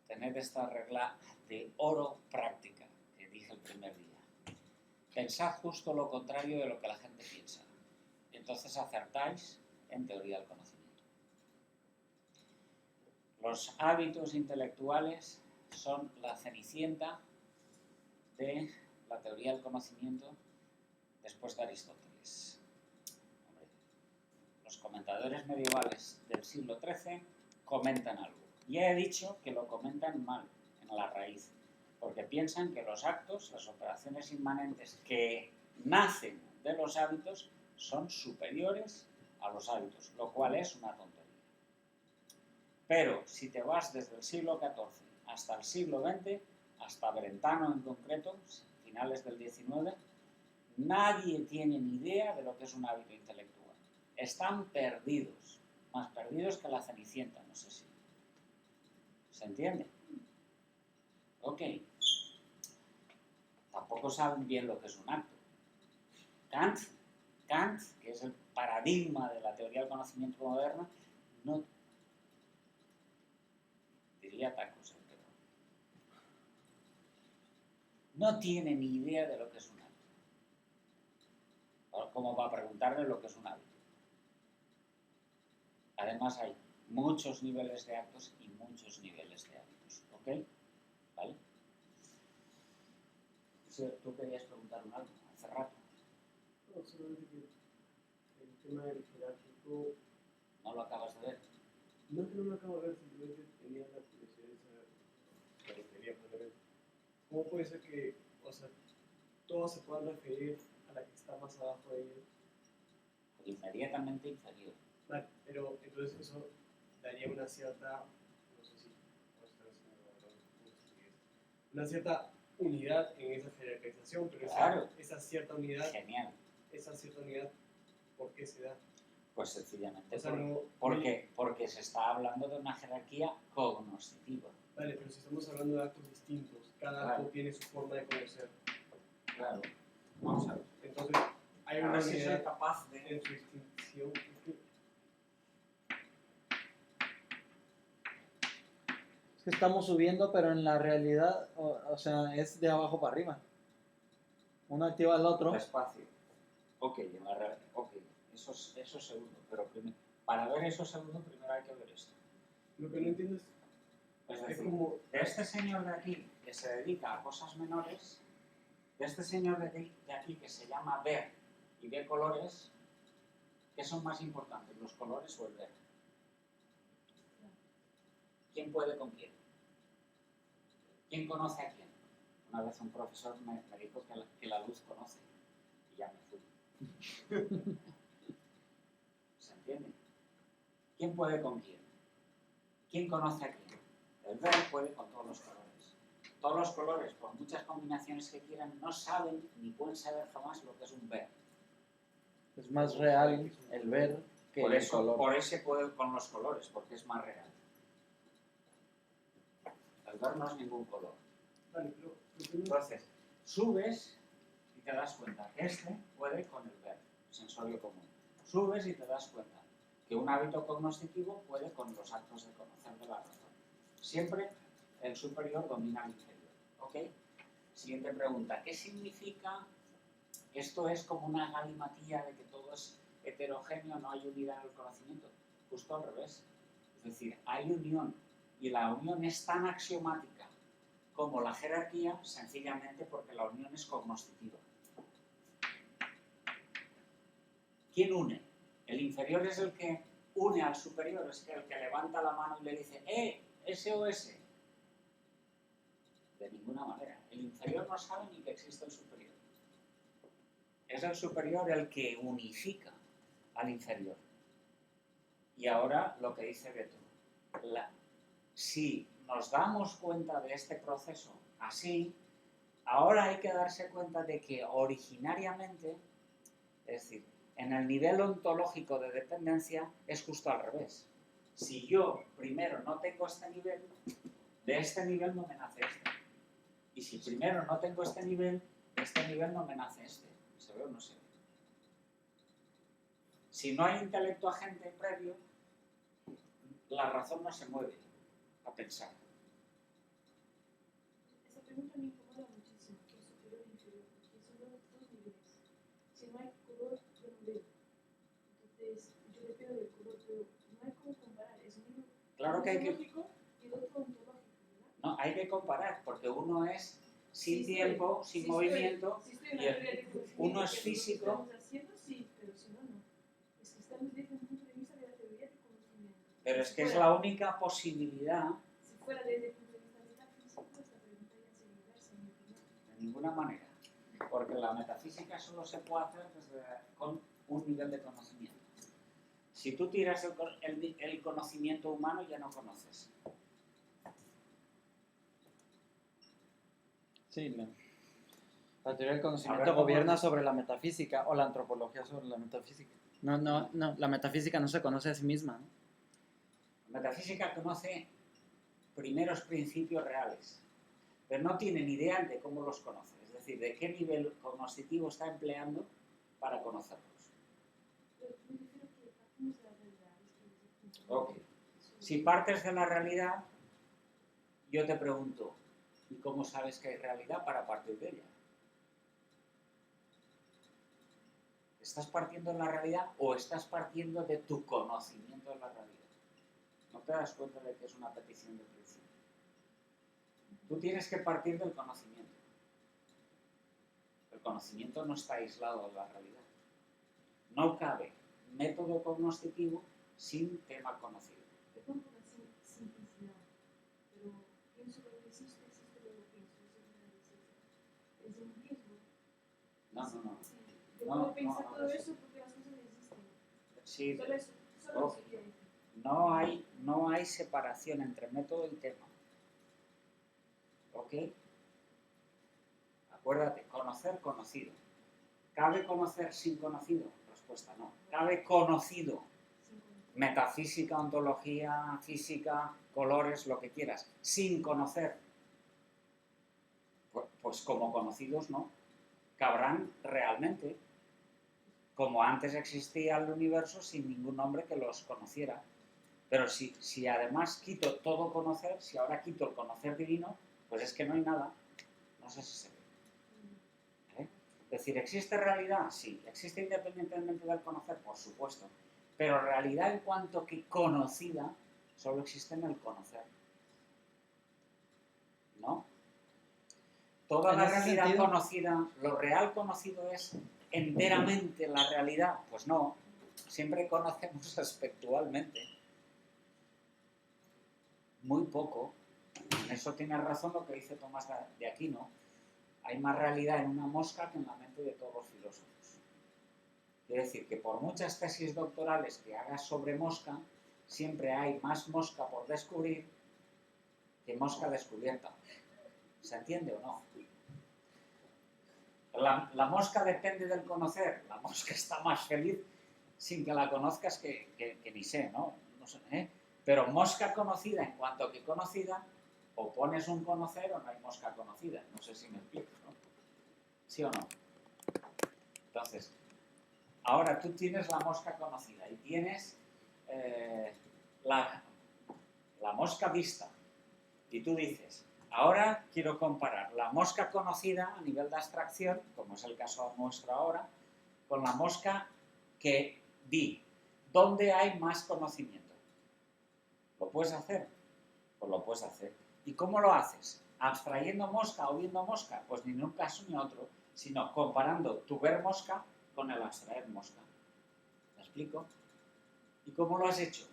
tened esta regla de oro práctica que dije el primer día. Pensad justo lo contrario de lo que la gente piensa. Entonces acertáis en teoría del conocimiento. Los hábitos intelectuales son la cenicienta de la teoría del conocimiento después de Aristóteles. Hombre, los comentadores medievales del siglo XIII comentan algo. Ya he dicho que lo comentan mal, en la raíz, porque piensan que los actos, las operaciones inmanentes que nacen de los hábitos, son superiores a los hábitos, lo cual es una tontería. Pero si te vas desde el siglo XIV hasta el siglo XX, hasta Brentano en concreto, finales del XIX, nadie tiene ni idea de lo que es un hábito intelectual. Están perdidos, más perdidos que la Cenicienta, no sé si. ¿Se entiende? Ok. Tampoco saben bien lo que es un acto. Kant, que es el paradigma de la teoría del conocimiento moderna, no diría tacos, pero no tiene ni idea de lo que es un acto. ¿Cómo va a preguntarle lo que es un hábito? Además hay muchos niveles de actos y muchos niveles de hábitos. ¿Ok? ¿Vale? Tú querías preguntar algo hace rato. No, solamente que el tema del jerárquico. ¿No lo acabas de ver? No es que no lo acabo de ver, simplemente tenía la curiosidad de saber, pero quería poner cómo puede ser que, o sea, todos se puedan referir a la que está más abajo de ellos. Inmediatamente inferior. Vale, pero entonces eso daría una cierta, no sé si puedo estar haciendo una cierta unidad en esa jerarquización, pero Claro. esa cierta unidad, Genial. ¿por qué se da? Pues sencillamente O sea, porque se está hablando de una jerarquía cognoscitiva. Vale, pero si estamos hablando de actos distintos, cada acto tiene su forma de conocer. Claro. Vamos a ver. Entonces, hay una si soy unidad capaz de... en su distinción. Es que estamos subiendo, pero en la realidad, o sea, es de abajo para arriba. Uno activa al otro. Despacio. Ok, en la realidad. Ok, eso segundo. Pero para ver eso segundo, primero hay que ver esto. Lo que no entiendo Es es decir, como... de este señor de aquí, que se dedica a cosas menores, de este señor de aquí, que se llama ver y ve colores, ¿qué son más importantes, los colores o el ver? ¿Quién puede con quién? ¿Quién conoce a quién? Una vez un profesor me dijo que la luz conoce y ya me fui. ¿Se entiende? ¿Quién puede con quién? ¿Quién conoce a quién? El ver puede con todos los colores. Todos los colores, por muchas combinaciones que quieran, no saben ni pueden saber jamás lo que es un ver. Es más real el ver que Por el eso, color. por eso puede con los colores, porque es más real. El ver no es ningún color. Vale, pero Entonces, subes y te das cuenta que este puede con el ver, sensorio común. Subes y te das cuenta que un hábito cognoscitivo puede con los actos de conocer de la razón. Siempre el superior domina al inferior. ¿Ok? Siguiente pregunta. ¿Qué significa? Esto es como una galimatía de que todo es heterogéneo, no hay unidad en el conocimiento. Justo al revés. Es decir, hay unión. Y la unión es tan axiomática como la jerarquía, sencillamente porque la unión es cognoscitiva. ¿Quién une? El inferior es el que une al superior, es el que levanta la mano y le dice, ese o ese. De ninguna manera. El inferior no sabe ni que existe el superior. Es el superior el que unifica al inferior. Y ahora lo que dice Beto. Si nos damos cuenta de este proceso así, ahora hay que darse cuenta de que originariamente, es decir, en el nivel ontológico de dependencia es justo al revés. Si yo primero no tengo este nivel, de este nivel no me nace este. Y si primero no tengo este nivel, de este nivel no me nace este. ¿Se ve o no se ve? Si no hay intelecto agente previo, la razón no se mueve a pensar. Esa pregunta me incomoda muchísimo, que es superior e inferior, porque son dos niveles. Si no hay color, yo no veo. Entonces, yo dependo del color, pero no hay cómo comparar. Es un libro Claro que hay que... ontológico y el otro ontológico, ¿verdad? No, hay que comparar, porque uno es sin Sí, tiempo, sin sí movimiento, estoy, sí estoy en y la teoría de conocimiento, uno es que físico. lo que estamos haciendo, sí, pero si no, no. Es que estamos desde un punto de vista de la teoría de conocimiento. Pero es Si que es fuera- la única posibilidad, Si fuera desde el punto de vista metafísico, esta pregunta ya sería inversa, en mi opinión. de ninguna manera. Porque la metafísica solo se puede hacer con un nivel de conocimiento. Si tú tiras el conocimiento humano, ya no conoces. Sí, la teoría del A conocimiento ver, ¿cómo gobierna es? sobre la metafísica o la antropología sobre la metafísica. No, la metafísica no se conoce a sí misma, ¿no? La metafísica conoce primeros principios reales, pero no tiene ni idea de cómo los conoce, es decir, de qué nivel cognoscitivo está empleando para conocerlos. Pero me refiero que partimos de la realidad, es que desde el punto de Ok. vista. Si partes de la realidad, yo te pregunto, ¿y cómo sabes que hay realidad para partir de ella? ¿Estás partiendo de la realidad o estás partiendo de tu conocimiento de la realidad? No te das cuenta de que es una petición de principio. Tú tienes que partir del conocimiento. El conocimiento no está aislado de la realidad. No cabe método cognoscitivo sin tema conocido. Perdón por la simplicidad, pero pienso que lo que existe, existe lo que pienso. Eso es una necesidad. Es un riesgo. No. Sí, yo No, puedo pensar no, todo eso. eso porque las cosas existen. Sí, Solo eso, solo Ok. eso quería decir. no hay separación entre método y tema. ¿Ok? Acuérdate, conocer, conocido. ¿Cabe conocer sin conocido? Respuesta no. ¿Cabe conocido? Sin conocer. Metafísica, ontología, física, colores, lo que quieras. Sin conocer. Pues como conocidos no. Cabrán realmente. Como antes existía el universo sin ningún nombre que los conociera. Pero si además quito todo conocer, si ahora quito el conocer divino, pues es que no hay nada. No sé si se ve. Es decir, ¿existe realidad? Sí. ¿Existe independientemente del conocer? Por supuesto. Pero realidad en cuanto que conocida solo existe en el conocer. ¿No? Toda En la ese realidad sentido- conocida, lo real conocido es enteramente la realidad. Pues no. Siempre conocemos aspectualmente. Muy poco. En eso tiene razón lo que dice Tomás de Aquino. hay más realidad en una mosca que en la mente de todos los filósofos. Quiere decir que por muchas tesis doctorales que hagas sobre mosca, siempre hay más mosca por descubrir que mosca descubierta. ¿Se entiende o no? La mosca depende del conocer. La mosca está más feliz sin que la conozcas que ni sé, ¿no? No sé, ¿eh? Pero mosca conocida, en cuanto que conocida, o pones un conocer o no hay mosca conocida. No sé si me explico, ¿no? ¿Sí o no? Entonces, ahora tú tienes la mosca conocida y tienes la mosca vista. Y tú dices, ahora quiero comparar la mosca conocida a nivel de abstracción, como es el caso nuestro ahora, con la mosca que vi. ¿Dónde hay más conocimiento? ¿Lo puedes hacer? Pues lo puedes hacer. ¿Y cómo lo haces? ¿Abstrayendo mosca o viendo mosca? Pues ni en un caso ni otro, sino comparando tu ver mosca con el abstraer mosca. ¿Me explico? ¿Y cómo lo has hecho?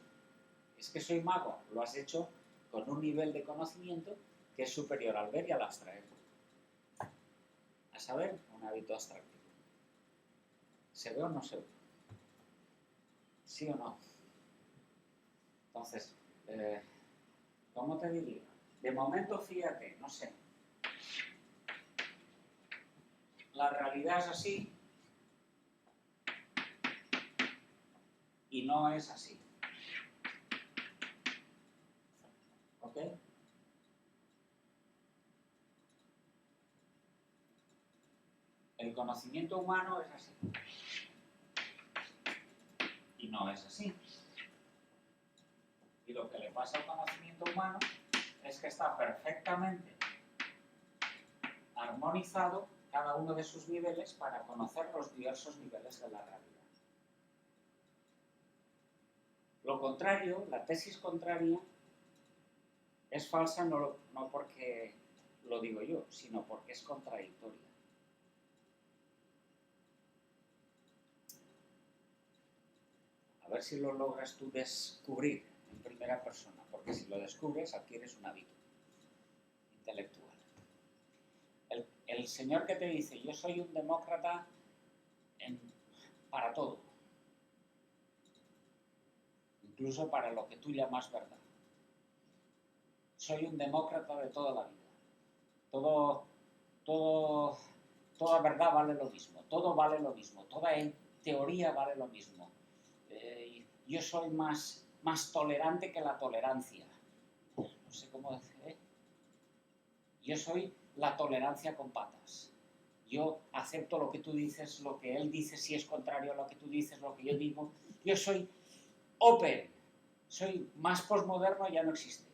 Es que soy mago. Lo has hecho con un nivel de conocimiento que es superior al ver y al abstraer. A saber, un hábito abstractivo. ¿Se ve o no se ve? ¿Sí o no? Entonces, ¿cómo te diría? De momento, fíjate, no sé. La realidad es así y no es así. ¿Ok? El conocimiento humano es así y no es así. Y lo que le pasa al conocimiento humano es que está perfectamente armonizado cada uno de sus niveles para conocer los diversos niveles de la realidad. Lo contrario, la tesis contraria, es falsa no porque lo digo yo, sino porque es contradictoria. A ver si lo logras tú descubrir en primera persona, porque si lo descubres adquieres un hábito intelectual. El señor que te dice, yo soy un demócrata para todo, incluso para lo que tú llamas verdad. Soy un demócrata de toda la vida. Toda verdad vale lo mismo, todo vale lo mismo, toda teoría vale lo mismo. Yo soy más tolerante que la tolerancia. No sé cómo decir, ¿eh? Yo soy la tolerancia con patas. Yo acepto lo que tú dices, lo que él dice, si es contrario a lo que tú dices, lo que yo digo. Yo soy open, soy más posmoderno, ya no existe.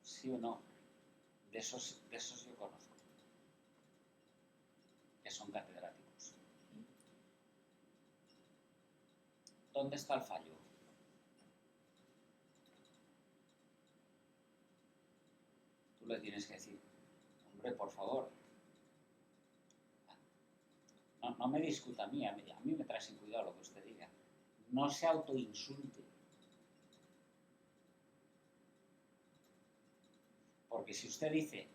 ¿Sí o no? De esos yo conozco, que son catedráticos. ¿Dónde está el fallo? Tú le tienes que decir, hombre, por favor, no me discuta a mí me trae sin cuidado lo que usted diga. No se autoinsulte. Porque si usted dice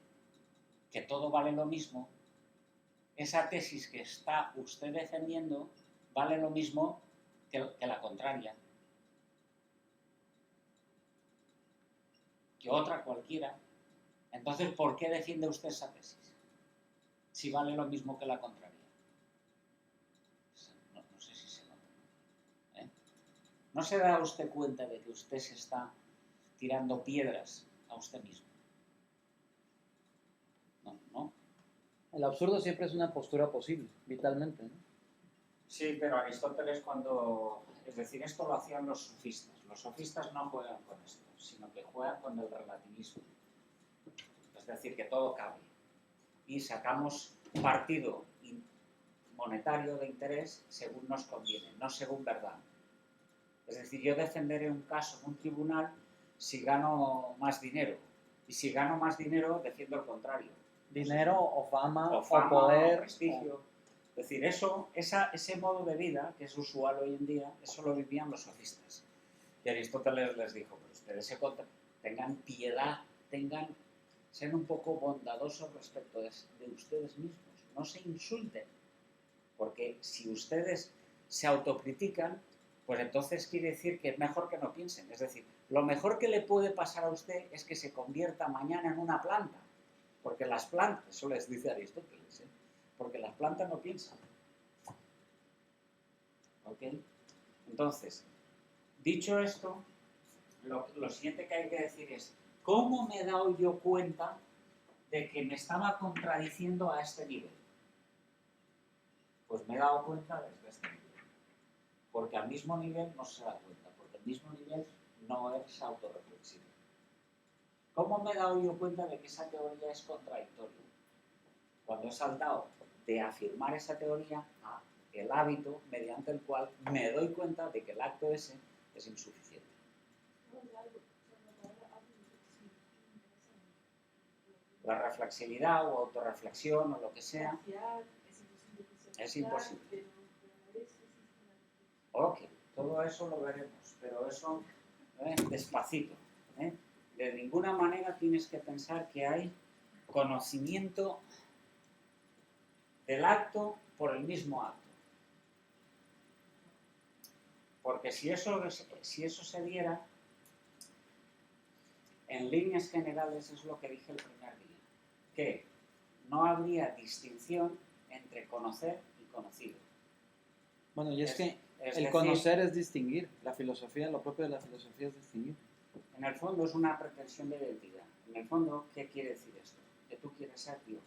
que todo vale lo mismo, esa tesis que está usted defendiendo vale lo mismo que la contraria. Que otra cualquiera. Entonces, ¿por qué defiende usted esa tesis? Si vale lo mismo que la contraria. No sé si se nota. ¿No se da usted cuenta de que usted se está tirando piedras a usted mismo? ¿No? El absurdo siempre es una postura posible, vitalmente, ¿no? Sí, pero Aristóteles es decir, esto lo hacían los sofistas. Los sofistas no juegan con esto, sino que juegan con el relativismo. Es decir, que todo cabe. Y sacamos partido monetario de interés según nos conviene, no según verdad. Es decir, yo defenderé un caso en un tribunal si gano más dinero. Y si gano más dinero, defiendo el contrario. Dinero o fama O poder. prestigio. Es decir, ese modo de vida, que es usual hoy en día, eso lo vivían los sofistas. Y Aristóteles les dijo, pero ustedes tengan piedad, tengan sean un poco bondadosos respecto de ustedes mismos. No se insulten, porque si ustedes se autocritican, pues entonces quiere decir que es mejor que no piensen. Es decir, lo mejor que le puede pasar a usted es que se convierta mañana en una planta, porque las plantas, eso les dice Aristóteles, porque las plantas no piensan. ¿Ok? Entonces, dicho esto, lo siguiente que hay que decir es, ¿cómo me he dado yo cuenta de que me estaba contradiciendo a este nivel? Pues me he dado cuenta desde este nivel. Porque al mismo nivel no se da cuenta, porque al mismo nivel no es autorreflexivo. ¿Cómo me he dado yo cuenta de que esa teoría es contradictoria? Cuando he saltado de afirmar esa teoría a el hábito mediante el cual me doy cuenta de que el acto ese es insuficiente. La reflexividad o autorreflexión o lo que sea es imposible. Ok, todo eso lo veremos, pero eso despacito. De ninguna manera tienes que pensar que hay conocimiento del acto por el mismo acto. Porque si eso se diera, en líneas generales es lo que dije el primer día, que no habría distinción entre conocer y conocido. Bueno, y es que el decir, conocer es distinguir. La filosofía, lo propio de la filosofía es distinguir. En el fondo es una pretensión de identidad. En el fondo, ¿qué quiere decir esto? Que tú quieres ser Dios.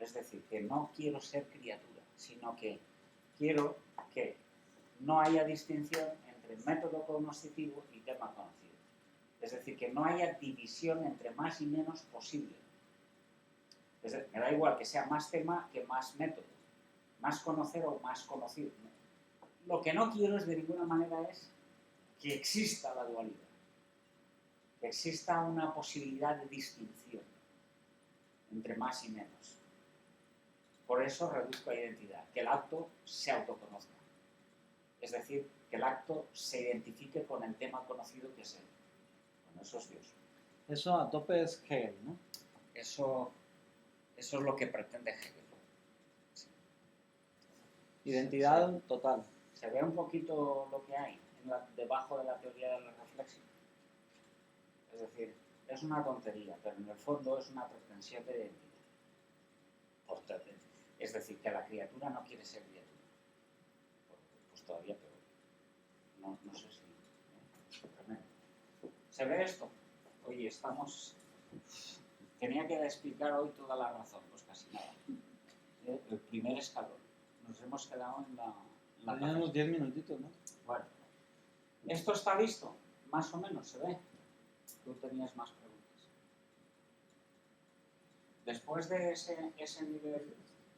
Es decir, que no quiero ser criatura, sino que quiero que no haya distinción entre método cognoscitivo y tema conocido. Es decir, que no haya división entre más y menos posible. Es decir, me da igual que sea más tema que más método, más conocer o más conocido. Lo que no quiero es de ninguna manera es que exista la dualidad, que exista una posibilidad de distinción entre más y menos. Por eso reduzco a identidad, que el acto se autoconozca. Es decir, que el acto se identifique con el tema conocido que es él. Bueno, eso es Dios. Eso a tope es Hegel, ¿no? Eso es lo que pretende Hegel. Sí. Identidad total. Se ve un poquito lo que hay debajo de la teoría de la reflexión. Es decir, es una tontería, pero en el fondo es una pretensión de identidad. Es decir, que la criatura no quiere ser criatura. Pues todavía peor. No sé si... Tremendo. ¿Se ve esto? Oye, estamos... Tenía que explicar hoy toda la razón, pues casi nada. El primer escalón. Nos hemos quedado en la Tenemos 10 minutitos, ¿no? Bueno, esto está visto, más o menos se ve. Tú tenías más preguntas. Después de ese nivel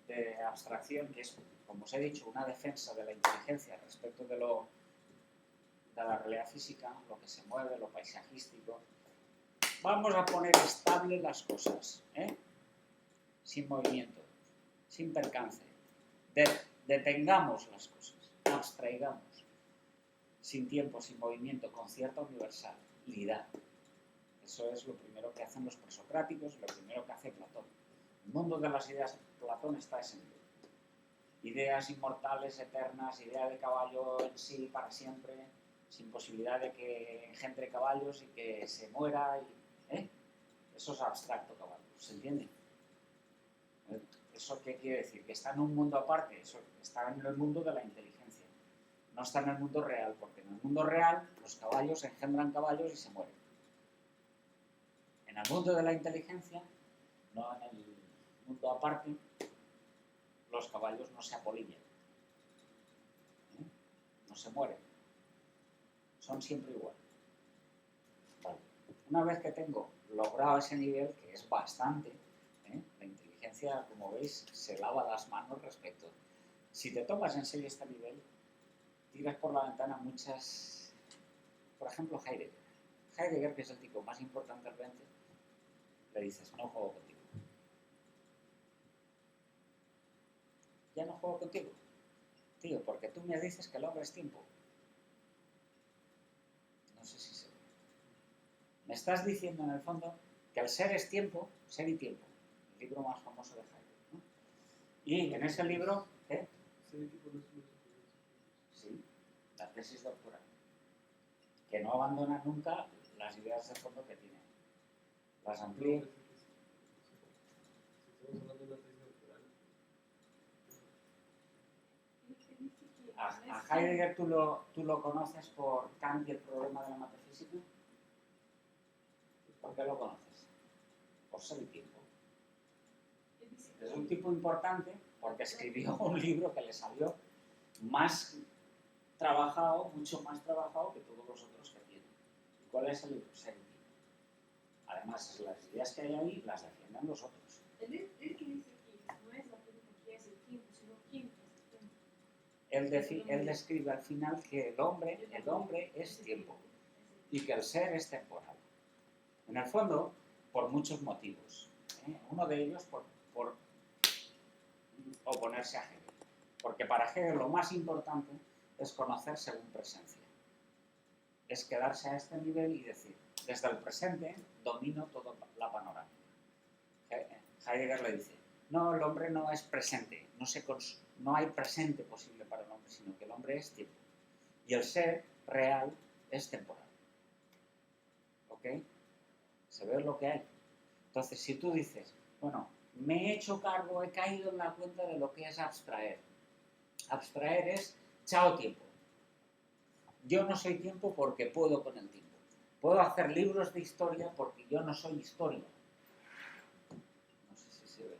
de abstracción, que es, como os he dicho, una defensa de la inteligencia respecto de la realidad física, lo que se mueve, lo paisajístico, vamos a poner estable las cosas, sin movimiento, sin percance. Detengamos las cosas, abstraigamos, sin tiempo, sin movimiento, con cierta universalidad. Eso es lo primero que hacen los presocráticos, lo primero que hace Platón. El mundo de las ideas de Platón está a ese nivel. Ideas inmortales, eternas, idea de caballo en sí para siempre, sin posibilidad de que engendre caballos y que se muera. Eso es abstracto, caballo. ¿Se entiende? ¿Eso qué quiere decir? ¿Que está en un mundo aparte? Eso está en el mundo de la inteligencia. No está en el mundo real, porque en el mundo real los caballos engendran caballos y se mueren. En el mundo de la inteligencia, no en el mundo aparte, los caballos no se apolillan. No se mueren. Son siempre iguales. Vale. Una vez que tengo logrado ese nivel, que es bastante, la inteligencia, como veis, se lava las manos respecto. Si te tomas en serio este nivel, tiras por la ventana muchas... Por ejemplo, Heidegger. Heidegger, que es el tipo más importante del 20, le dices, no juego contigo. Ya no juego contigo. Tío, porque tú me dices que el hombre es tiempo. No sé si se ve. Me estás diciendo en el fondo que el ser es tiempo, ser y tiempo, el libro más famoso de Heidegger, ¿no? Y en ese libro, ¿qué? Ser y tiempo no es una Sí, la tesis doctoral, que no abandona nunca las ideas de fondo que tiene, las amplía. Si estamos hablando de una tesis doctoral. A Heidegger tú lo conoces por Kant y el problema de la metafísica. ¿Por qué lo conoces? Por ser y tiempo. Es un tipo importante porque escribió un libro que le salió más trabajado, mucho más trabajado que todos los otros que tiene. ¿Y cuál es el libro? Ser y tiempo. Además, las ideas que hay ahí las defienden los otros. El que dice aquí no es la pregunta que es el tiempo, sino quién es el tiempo. Él describe al final que el hombre es tiempo y que el ser es temporal. En el fondo, por muchos motivos. Uno de ellos por oponerse a Hegel. Porque para Hegel lo más importante es conocer según presencia. Es quedarse a este nivel y decir, desde el presente domino toda la panorámica. Heidegger le dice, no, el hombre no es presente, no hay presente posible para el hombre, sino que el hombre es tiempo. Y el ser real es temporal. ¿Ok? Se ve lo que hay. Entonces, si tú dices, bueno, me he hecho cargo, he caído en la cuenta de lo que es abstraer. Abstraer es, chao tiempo. Yo no soy tiempo porque puedo con el tiempo. Puedo hacer libros de historia porque yo no soy historia. No sé si se ve.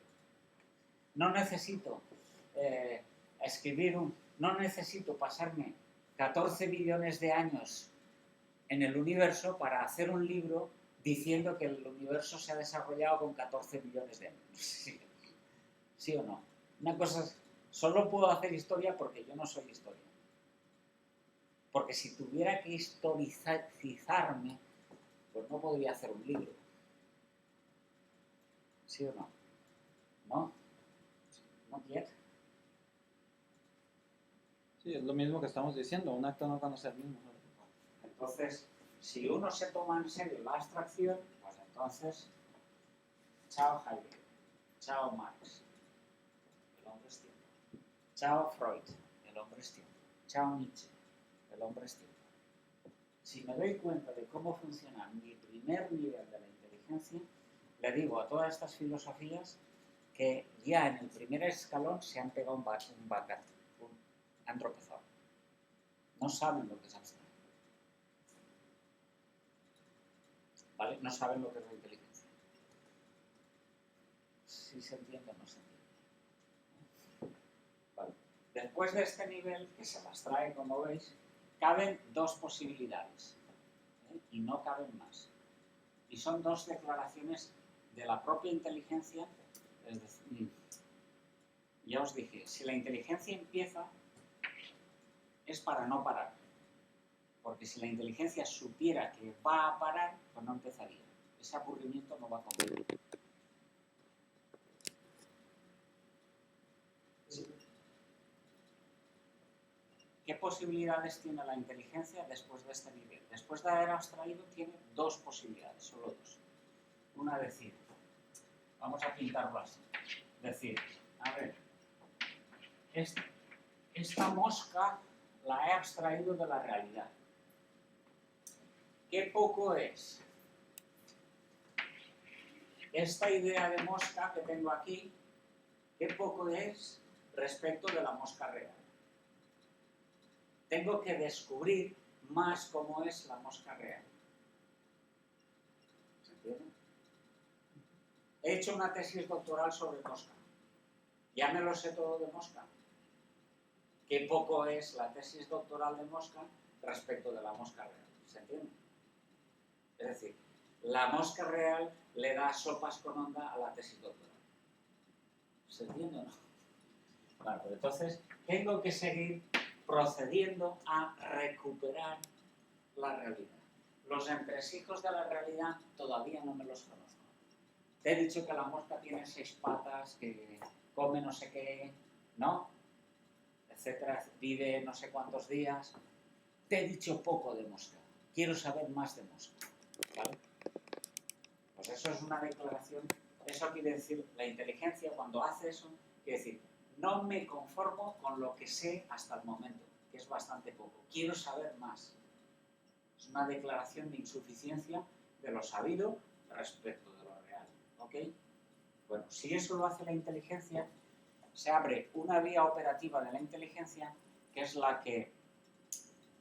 No necesito no necesito pasarme 14 billones de años en el universo para hacer un libro diciendo que el universo se ha desarrollado con 14 billones de años. ¿Sí, ¿Sí o no? Una cosa es, solo puedo hacer historia porque yo no soy historia. Porque si tuviera que historicizarme, pues no podría hacer un libro. ¿Sí o no? ¿No? ¿No quiere? Sí, es lo mismo que estamos diciendo, un acto no conoce al mismo. Entonces, si uno se toma en serio la abstracción, pues entonces, chao Heidegger, chao Marx, el hombre es tiempo. Chao Freud, el hombre es tiempo. Chao Nietzsche, el hombre es tiempo. Si me doy cuenta de cómo funciona mi primer nivel de la inteligencia, le digo a todas estas filosofías que ya en el primer escalón se han pegado han tropezado. No saben lo que es abstracto. ¿Vale? No saben lo que es la inteligencia. Si se entiende o no se entiende. ¿Vale? Después de este nivel, que se las trae, como veis, caben dos posibilidades. Y no caben más. Y son dos declaraciones de la propia inteligencia. Es decir, ya os dije, si la inteligencia empieza, es para no parar. Porque si la inteligencia supiera que va a parar, pues no empezaría. Ese aburrimiento no va a convivir. Sí. ¿Qué posibilidades tiene la inteligencia después de este nivel? Después de haber abstraído, tiene dos posibilidades, solo dos. Una, decir, vamos a pintarlo así. Decir, a ver, esta mosca la he abstraído de la realidad. ¿Qué poco es? Esta idea de mosca que tengo aquí, ¿qué poco es respecto de la mosca real? Tengo que descubrir más cómo es la mosca real. ¿Se entiende? He hecho una tesis doctoral sobre mosca. Ya me lo sé todo de mosca. ¿Qué poco es la tesis doctoral de mosca respecto de la mosca real? ¿Se entiende? Es decir, la mosca real le da sopas con onda a la tesis doctoral. ¿Se entiende o no? Bueno, pues entonces tengo que seguir procediendo a recuperar la realidad. Los entresijos de la realidad todavía no me los conozco. Te he dicho que la mosca tiene 6 patas, que come no sé qué, ¿no? Etcétera, vive no sé cuántos días. Te he dicho poco de mosca. Quiero saber más de mosca. ¿Vale? Pues eso es una declaración, eso quiere decir, la inteligencia cuando hace eso, quiere decir, no me conformo con lo que sé hasta el momento, que es bastante poco, quiero saber más. Es una declaración de insuficiencia de lo sabido respecto de lo real, ¿ok? Bueno, si eso lo hace la inteligencia, se abre una vía operativa de la inteligencia que es la que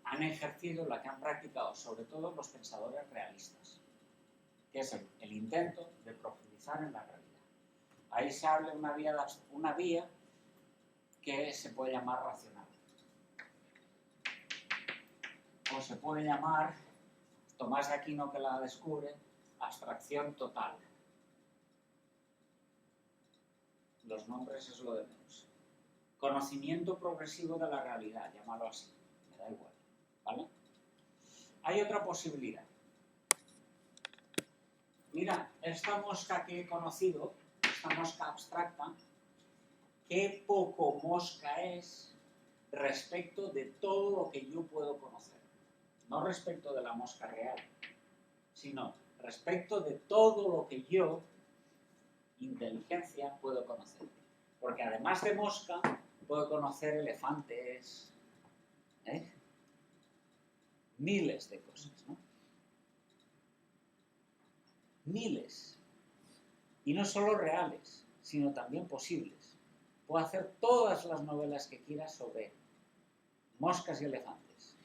han ejercido, la que han practicado sobre todo los pensadores realistas, que es el intento de profundizar en la realidad. Ahí se abre una vía que se puede llamar racional. O se puede llamar, Tomás de Aquino que la descubre, abstracción total. Los nombres es lo de menos. Conocimiento progresivo de la realidad, llámalo así, me da igual, ¿vale? Hay otra posibilidad. Mira, esta mosca que he conocido, esta mosca abstracta, qué poco mosca es respecto de todo lo que yo puedo conocer. No respecto de la mosca real, sino respecto de todo lo que yo, inteligencia, puedo conocer. Porque además de mosca, puedo conocer elefantes, miles de cosas, ¿no? Miles. Y no solo reales, sino también posibles. Puedo hacer todas las novelas que quiera sobre moscas y elefantes.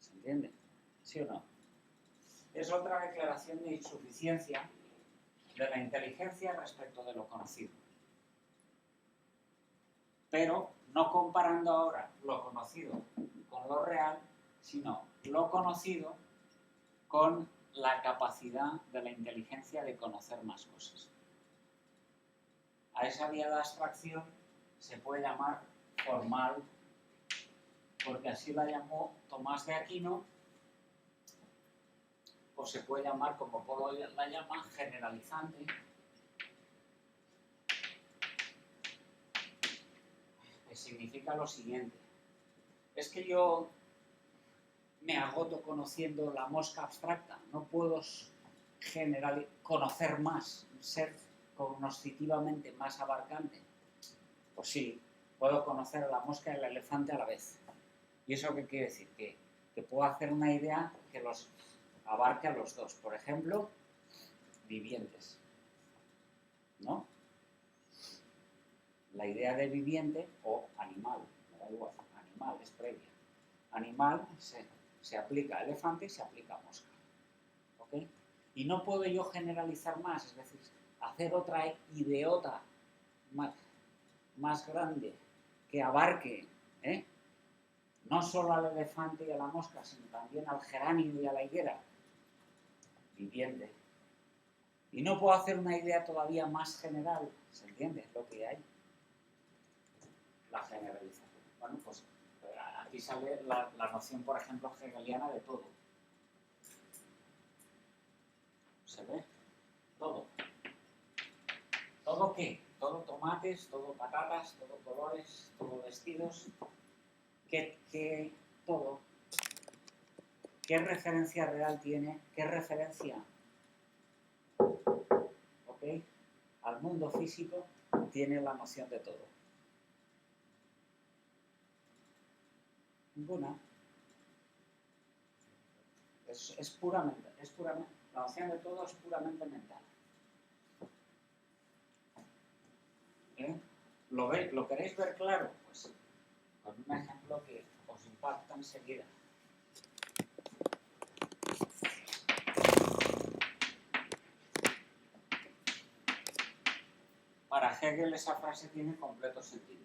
¿Se entiende? ¿Sí o no? Es otra declaración de insuficiencia de la inteligencia respecto de lo conocido. Pero no comparando ahora lo conocido con lo real, sino lo conocido con la capacidad de la inteligencia de conocer más cosas. A esa vía de abstracción se puede llamar formal, porque así la llamó Tomás de Aquino, o se puede llamar, como Polo la llama, generalizante, que significa lo siguiente. Es que yo me agoto conociendo la mosca abstracta, no puedo conocer más, ser cognoscitivamente más abarcante. Pues sí, puedo conocer a la mosca y al elefante a la vez. ¿Y eso qué quiere decir? Que puedo hacer una idea que los abarque a los dos. Por ejemplo, vivientes, ¿no? La idea de viviente o animal, me da igual, animal es previa. Animal se aplica a elefante y se aplica a mosca, ¿ok? Y no puedo yo generalizar más, es decir, hacer otra ideota más grande que abarque, no solo al elefante y a la mosca, sino también al geranio y a la higuera. Viviente. Y no puedo hacer una idea todavía más general, ¿se entiende? Es lo que hay. La generalización. Bueno, pues aquí sale la noción, por ejemplo, hegeliana de todo. ¿Se ve? Todo. ¿Todo qué? Todo tomates, todo patatas, todo colores, todo vestidos. ¿Qué todo? ¿Qué referencia real tiene? ¿Qué referencia? ¿Ok? Al mundo físico tiene la noción de todo. Ninguna. Es puramente, la noción de todo es puramente mental. ¿Lo queréis ver claro? Pues con un ejemplo que os impacta enseguida. Para Hegel esa frase tiene completo sentido,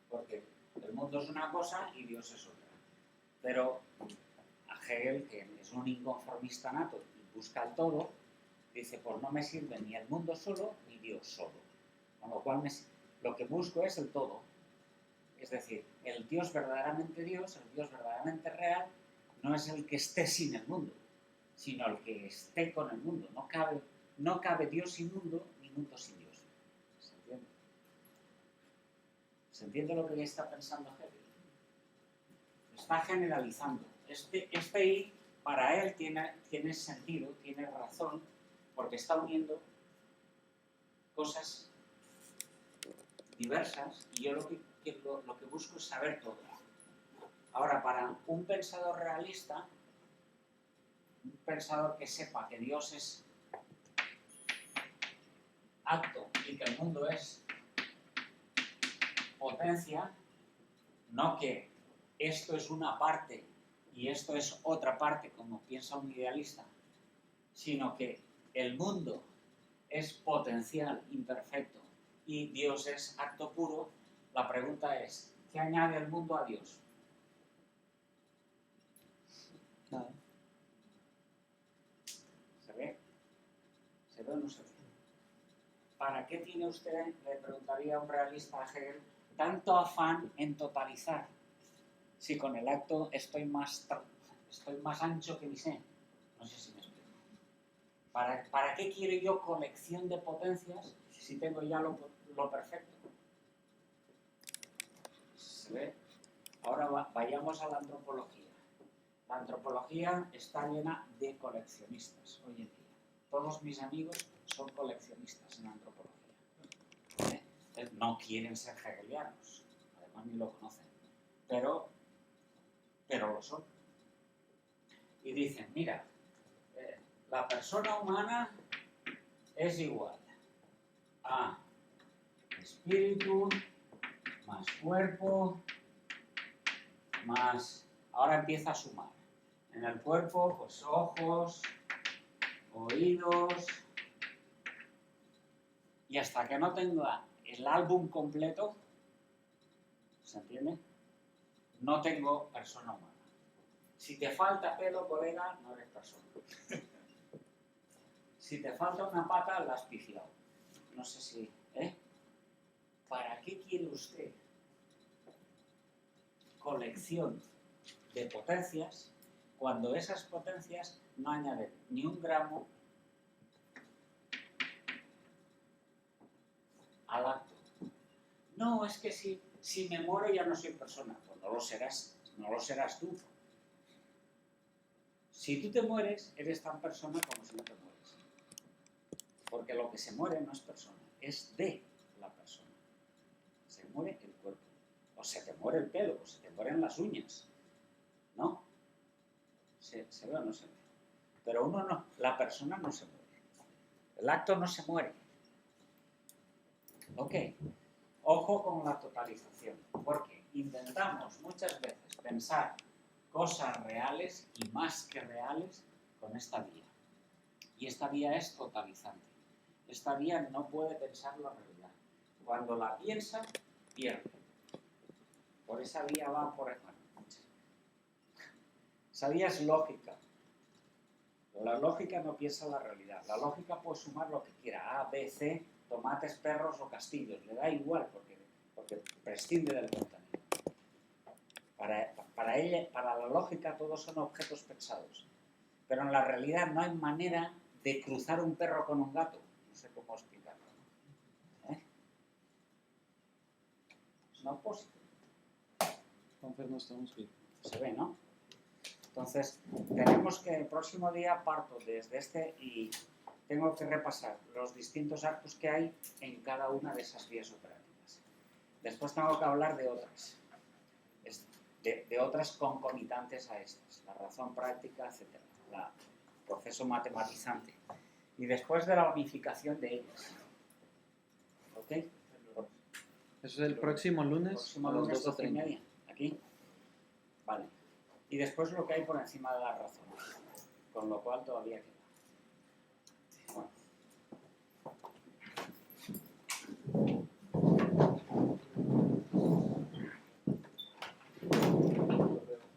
porque el mundo es una cosa y Dios es otra. Pero a Hegel, que es un inconformista nato y busca el todo, dice, pues no me sirve ni el mundo solo ni Dios solo. Con lo cual lo que busco es el todo. Es decir, el Dios verdaderamente real, no es el que esté sin el mundo, sino el que esté con el mundo. No cabe Dios sin mundo, ni mundo sin Dios. ¿Se entiende? ¿Se entiende lo que ya está pensando Hegel? Está generalizando. Este I para él tiene sentido, tiene razón, porque está uniendo cosas diversas y yo lo que busco es saber todo. Ahora, para un pensador realista, un pensador que sepa que Dios es acto y que el mundo es potencia, no que esto es una parte y esto es otra parte, como piensa un idealista, sino que el mundo es potencial, imperfecto, y Dios es acto puro. La pregunta es, ¿qué añade el mundo a Dios? Nada. ¿Se ve? ¿Se ve o no se ve? ¿Para qué tiene usted, le preguntaría a un realista a Hegel, tanto afán en totalizar? Si con el acto estoy más ancho que mi sé. No sé si me explico. ¿Para qué quiero yo colección de potencias si tengo ya lo perfecto? ¿Se ve? Ahora vayamos a la antropología. La antropología está llena de coleccionistas hoy en día. Todos mis amigos son coleccionistas en antropología. No quieren ser hegelianos, además ni lo conocen, pero lo son. Y dicen, mira, la persona humana es igual a espíritu más cuerpo más... Ahora empieza a sumar. En el cuerpo, pues ojos, oídos... Y hasta que no tenga el álbum completo, ¿se entiende? No tengo persona humana. Si te falta pelo, colega, no eres persona. Si te falta una pata, la has piciado. No sé si... ¿Para qué quiere usted colección de potencias cuando esas potencias no añaden ni un gramo al acto? No, es que si me muero ya no soy persona. Pues no lo serás tú. Si tú te mueres, eres tan persona como si no te mueres. Porque lo que se muere no es persona, es de la persona. Se muere el cuerpo. O se te muere el pelo, o se te mueren las uñas. ¿No? ¿Se ve o no se ve? Pero uno no, la persona no se muere. El acto no se muere. ¿Ok? Ojo con la totalización, porque intentamos muchas veces pensar cosas reales y más que reales con esta vía. Y esta vía es totalizante. Esta vía no puede pensar la realidad. Cuando la piensa, pierde. Por esa vía va por ejemplo. Esa vía es lógica. La lógica no piensa la realidad. La lógica puede sumar lo que quiera. A, B, C, tomates, perros o castillos. Le da igual porque prescinde del contenido. Para ella, para la lógica, todos son objetos pensados. Pero en la realidad no hay manera de cruzar un perro con un gato. No sé cómo explicarlo. Es una oposición. Entonces no estamos bien. Se ve, ¿no? Entonces, tenemos que el próximo día parto desde este y tengo que repasar los distintos actos que hay en cada una de esas vías operativas. Después tengo que hablar de otras. De otras concomitantes a estas, la razón práctica, etc., el proceso matematizante, y después de la unificación de ellas. ¿Ok? Eso es el próximo lunes, Próximo a las lunes, 12:30. 12:30, aquí. Vale. Y después lo que hay por encima de la razón, con lo cual todavía queda.